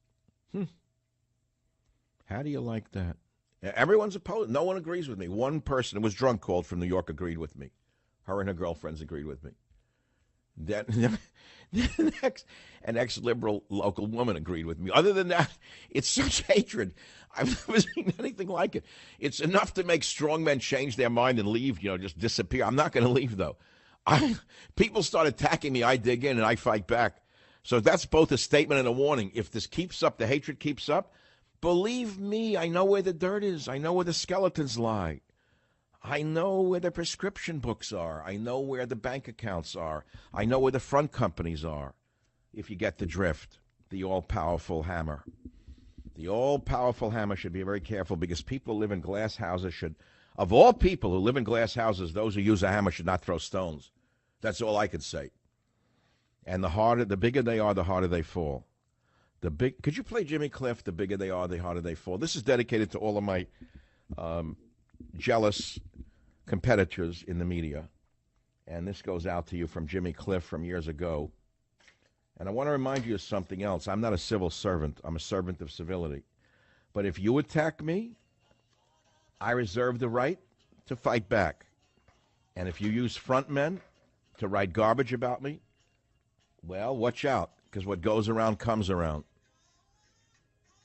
Speaker 1: How do you like that? Everyone's opposed. No one agrees with me. One person who was drunk called from New York agreed with me. Her and her girlfriends agreed with me. An ex-liberal local woman agreed with me. Other than that, it's such hatred. I've never seen anything like it. It's enough to make strong men change their mind and leave, just disappear. I'm not going to leave, though. People start attacking me, I dig in, and I fight back. So that's both a statement and a warning. If this keeps up, the hatred keeps up, believe me, I know where the dirt is. I know where the skeletons lie. I know where the prescription books are. I know where the bank accounts are. I know where the front companies are, if you get the drift. The all-powerful hammer. The all-powerful hammer should be very careful because people who live in glass houses should, of all people who live in glass houses, those who use a hammer should not throw stones. That's all I could say. And the bigger they are, the harder they fall. Could you play Jimmy Cliff? The bigger they are, the harder they fall. This is dedicated to all of my jealous competitors in the media. And this goes out to you from Jimmy Cliff from years ago. And I want to remind you of something else. I'm not a civil servant. I'm a servant of civility. But if you attack me, I reserve the right to fight back. And if you use front men to write garbage about me, well, watch out, because what goes around comes around.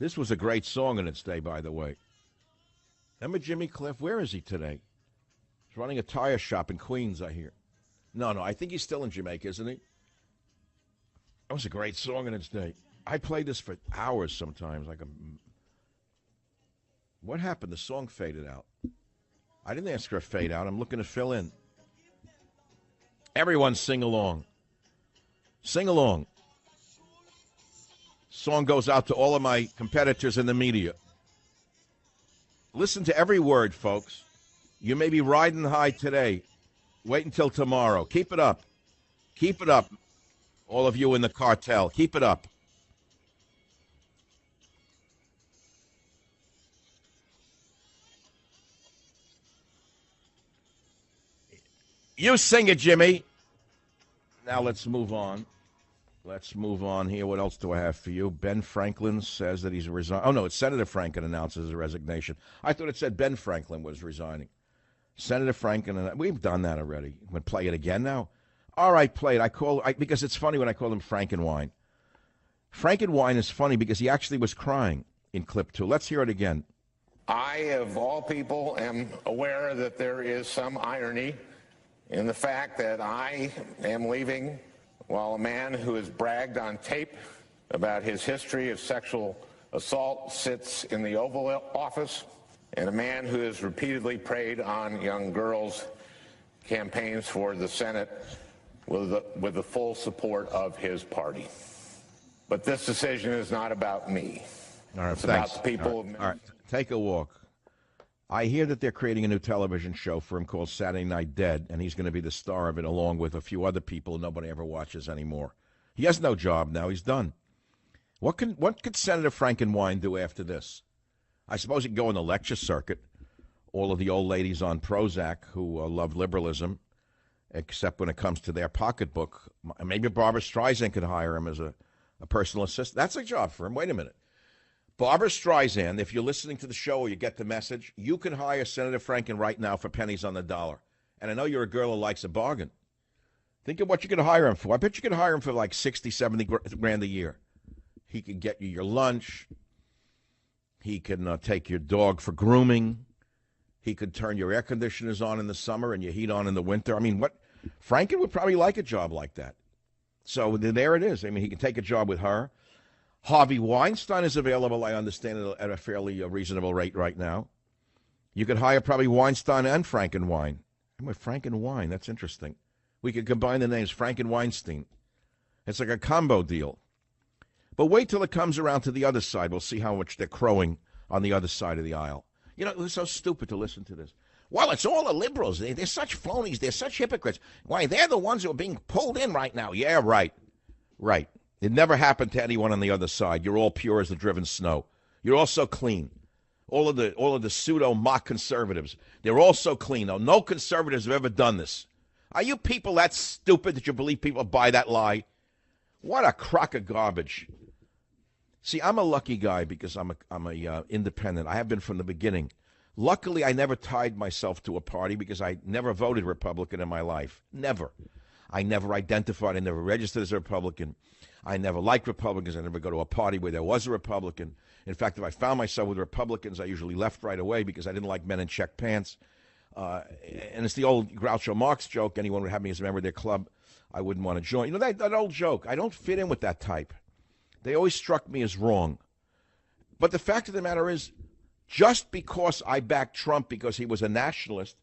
Speaker 1: This was a great song in its day, by the way. Remember Jimmy Cliff? Where is he today? He's running a tire shop in Queens, I hear. No, I think he's still in Jamaica, isn't he? That was a great song in its day. I played this for hours sometimes. What happened? The song faded out. I didn't ask for a fade out. I'm looking to fill in. Everyone sing along. Sing along. Song goes out to all of my competitors in the media. Listen to every word, folks. You may be riding high today. Wait until tomorrow. Keep it up. Keep it up. All of you in the cartel, keep it up. You sing it, Jimmy. Now let's move on. Let's move on here. What else do I have for you? Ben Franklin says that he's resigning. Oh, no, it's Senator Franklin announces his resignation. I thought it said Ben Franklin was resigning. Senator Franklin, we've done that already. We'll play it again now. All right, play it. Because it's funny when I call him Frankenwein. Frankenwein is funny because he actually was crying in clip 2. Let's hear it again.
Speaker 5: I, of all people, am aware that there is some irony in the fact that I am leaving while a man who has bragged on tape about his history of sexual assault sits in the Oval Office, and a man who has repeatedly preyed on young girls campaigns for the Senate with the full support of his party. But this decision is not about me.
Speaker 1: All right,
Speaker 5: it's
Speaker 1: thanks.
Speaker 5: about the people.
Speaker 1: All right, take a walk. I hear that they're creating a new television show for him called Saturday Night Dead, and he's going to be the star of it along with a few other people nobody ever watches anymore. He has no job now. He's done. What could Senator Frankenwein do after this? I suppose he could go on the lecture circuit. All of the old ladies on Prozac who love liberalism, except when it comes to their pocketbook. Maybe Barbara Streisand could hire him as a personal assistant. That's a job for him. Wait a minute. Barbara Streisand, if you're listening to the show or you get the message, you can hire Senator Franken right now for pennies on the dollar. And I know you're a girl who likes a bargain. Think of what you could hire him for. I bet you could hire him for like 60, 70 grand a year. He could get you your lunch. He can take your dog for grooming. He could turn your air conditioners on in the summer and your heat on in the winter. I mean, Franken would probably like a job like that. So there it is. I mean, he can take a job with her. Harvey Weinstein is available, I understand, at a fairly reasonable rate right now. You could hire probably Weinstein and Frankenwein. Frankenwein, that's interesting. We could combine the names, Frank and Weinstein. It's like a combo deal. But wait till it comes around to the other side. We'll see how much they're crowing on the other side of the aisle. You know, it's so stupid to listen to this. Well, it's all the liberals. They're such phonies. They're such hypocrites. Why, they're the ones who are being pulled in right now. Yeah, right. Right. It never happened to anyone on the other side. You're all pure as the driven snow. You're all so clean. All of the pseudo mock conservatives, they're all so clean. Though no conservatives have ever done this. Are you people that stupid that you believe people buy that lie? What a crock of garbage. See, I'm a lucky guy because I'm a independent. I have been from the beginning. Luckily, I never tied myself to a party because I never voted Republican in my life. Never. I never identified. I never registered as a Republican. I never liked Republicans. I never go to a party where there was a Republican. In fact, if I found myself with Republicans, I usually left right away because I didn't like men in check pants. And it's the old Groucho Marx joke. Anyone would have me as a member of their club, I wouldn't want to join. You know, that old joke. I don't fit in with that type. They always struck me as wrong. But the fact of the matter is, just because I backed Trump because he was a nationalist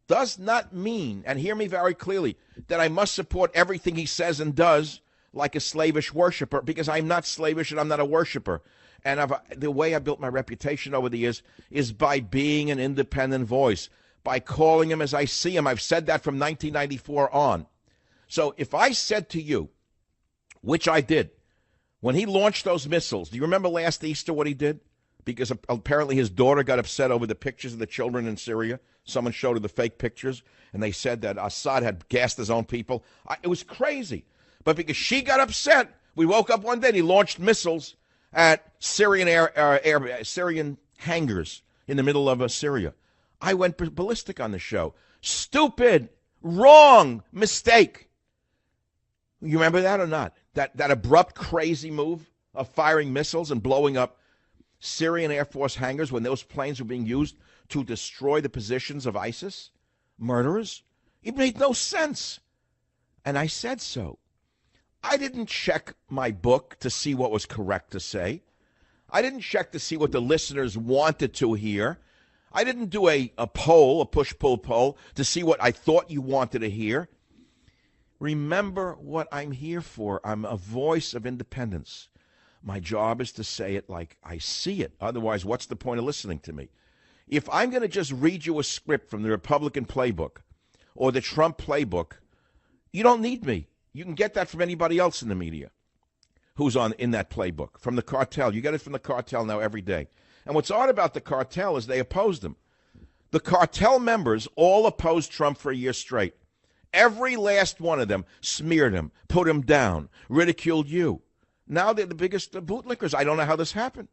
Speaker 1: does not mean, and hear me very clearly, that I must support everything he says and does like a slavish worshiper, because I'm not slavish and I'm not a worshiper. And the way I built my reputation over the years is by being an independent voice, by calling him as I see him. I've said that from 1994 on. So if I said to you, which I did, when he launched those missiles, do you remember last Easter what he did? Because apparently his daughter got upset over the pictures of the children in Syria. Someone showed her the fake pictures, and they said that Assad had gassed his own people. It was crazy. But because she got upset, we woke up one day and he launched missiles at Syrian Syrian hangars in the middle of Syria. I went ballistic on the show. Stupid, wrong, mistake. You remember that or not? That abrupt, crazy move of firing missiles and blowing up Syrian Air Force hangars when those planes were being used to destroy the positions of ISIS murderers? It made no sense. And I said so. I didn't check my book to see what was correct to say. I didn't check to see what the listeners wanted to hear. I didn't do a poll, a push-pull poll, to see what I thought you wanted to hear. Remember what I'm here for. I'm a voice of independence. My job is to say it like I see it. Otherwise, what's the point of listening to me? If I'm going to just read you a script from the Republican playbook or the Trump playbook, you don't need me. You can get that from anybody else in the media who's in that playbook, from the cartel. You get it from the cartel now every day. And what's odd about the cartel is they opposed him. The cartel members all opposed Trump for a year straight. Every last one of them smeared him, put him down, ridiculed you. Now they're the biggest bootlickers. I don't know how this happened.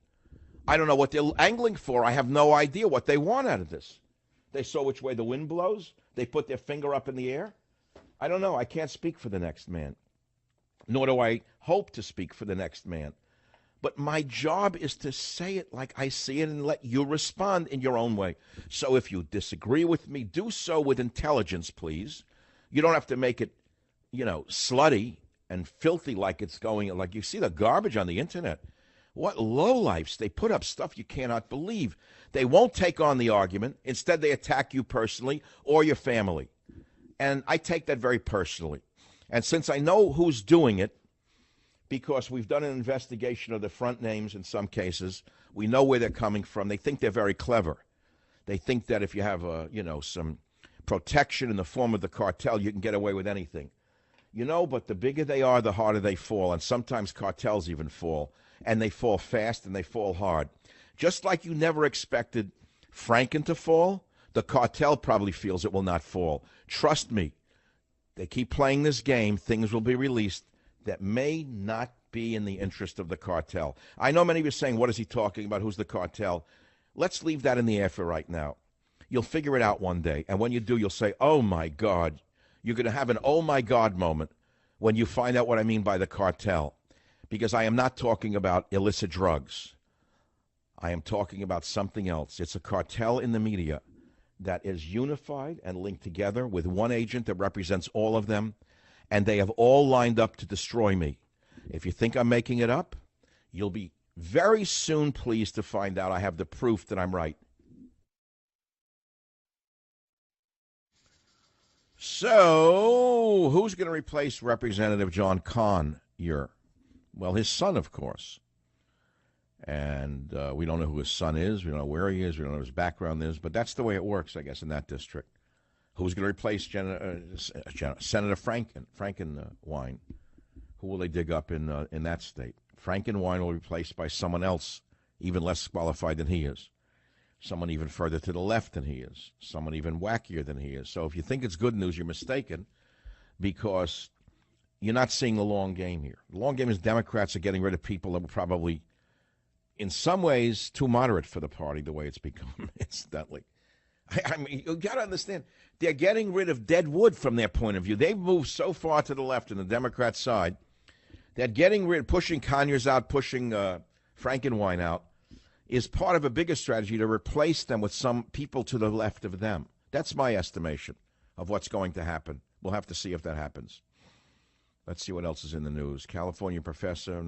Speaker 1: I don't know what they're angling for. I have no idea what they want out of this. They saw which way the wind blows. They put their finger up in the air. I don't know. I can't speak for the next man, nor do I hope to speak for the next man. But my job is to say it like I see it and let you respond in your own way. So if you disagree with me, do so with intelligence, please. You don't have to make it, slutty and filthy like it's going. Like you see the garbage on the internet. What lowlifes. They put up stuff you cannot believe. They won't take on the argument. Instead, they attack you personally or your family. And I take that very personally. And since I know who's doing it, because we've done an investigation of the front names in some cases, we know where they're coming from. They think they're very clever. They think that if you have, some protection in the form of the cartel, you can get away with anything. But the bigger they are, the harder they fall. And sometimes cartels even fall. And they fall fast and they fall hard. Just like you never expected Franken to fall, the cartel probably feels it will not fall. Trust me, they keep playing this game, things will be released that may not be in the interest of the cartel. I know many of you are saying, what is he talking about? Who's the cartel? Let's leave that in the air for right now. You'll figure it out one day. And when you do, you'll say, oh, my God. You're going to have an oh, my God moment when you find out what I mean by the cartel. Because I am not talking about illicit drugs. I am talking about something else. It's a cartel in the media that is unified and linked together with one agent that represents all of them, and they have all lined up to destroy me. If you think I'm making it up, you'll be very soon pleased to find out I have the proof that I'm right. So, who's going to replace Representative John Conyers? Well, his son, of course. And we don't know who his son is. We don't know where he is. We don't know what his background is. But that's the way it works, I guess, in that district. Who's going to replace Senator Frankenwein? Who will they dig up in that state? Frankenwein will be replaced by someone else, even less qualified than he is. Someone even further to the left than he is. Someone even wackier than he is. So if you think it's good news, you're mistaken, because you're not seeing the long game here. The long game is Democrats are getting rid of people that were probably, in some ways, too moderate for the party, the way it's become, incidentally. I mean, you got to understand, they're getting rid of dead wood from their point of view. They've moved so far to the left on the Democrat side that pushing Conyers out, pushing Frankenwein out, is part of a bigger strategy to replace them with some people to the left of them. That's my estimation of what's going to happen. We'll have to see if that happens. Let's see what else is in the news. California professor,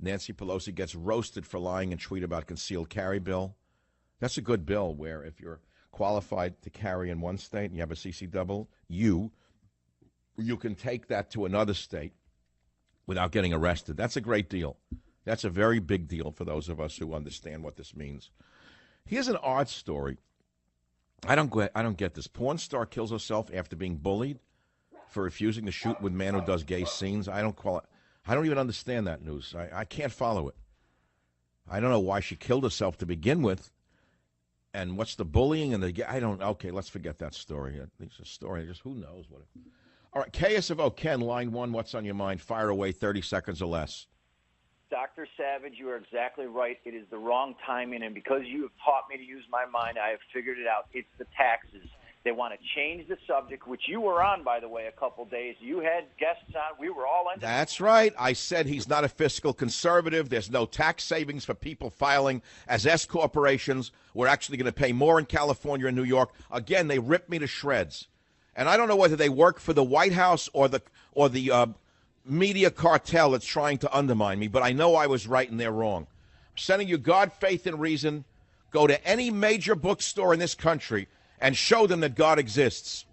Speaker 1: Nancy Pelosi gets roasted for lying and tweet about concealed carry bill. That's a good bill where if you're qualified to carry in one state and you have a CCW, you can take that to another state without getting arrested. That's a great deal. That's a very big deal for those of us who understand what this means. Here's an odd story. I don't get this. Porn star kills herself after being bullied for refusing to shoot with man who does gay scenes. I don't even understand that news. I can't follow it. I don't know why she killed herself to begin with. And what's the bullying and okay, let's forget that story. It's a story, just who knows what. All right, KSFO, Ken, line one, what's on your mind? Fire away, 30 seconds or less.
Speaker 13: Dr. Savage, you are exactly right. It is the wrong timing, and because you have taught me to use my mind, I have figured it out. It's the taxes. They want to change the subject, which you were on, by the way, a couple days. You had guests on. We were all under.
Speaker 1: That's right. I said he's not a fiscal conservative. There's no tax savings for people filing as S corporations. We're actually going to pay more in California and New York. Again, they ripped me to shreds. And I don't know whether they work for the White House or the media cartel that's trying to undermine me, but I know I was right and they're wrong. I'm sending you God, Faith, and Reason. Go to any major bookstore in this country and show them that God exists.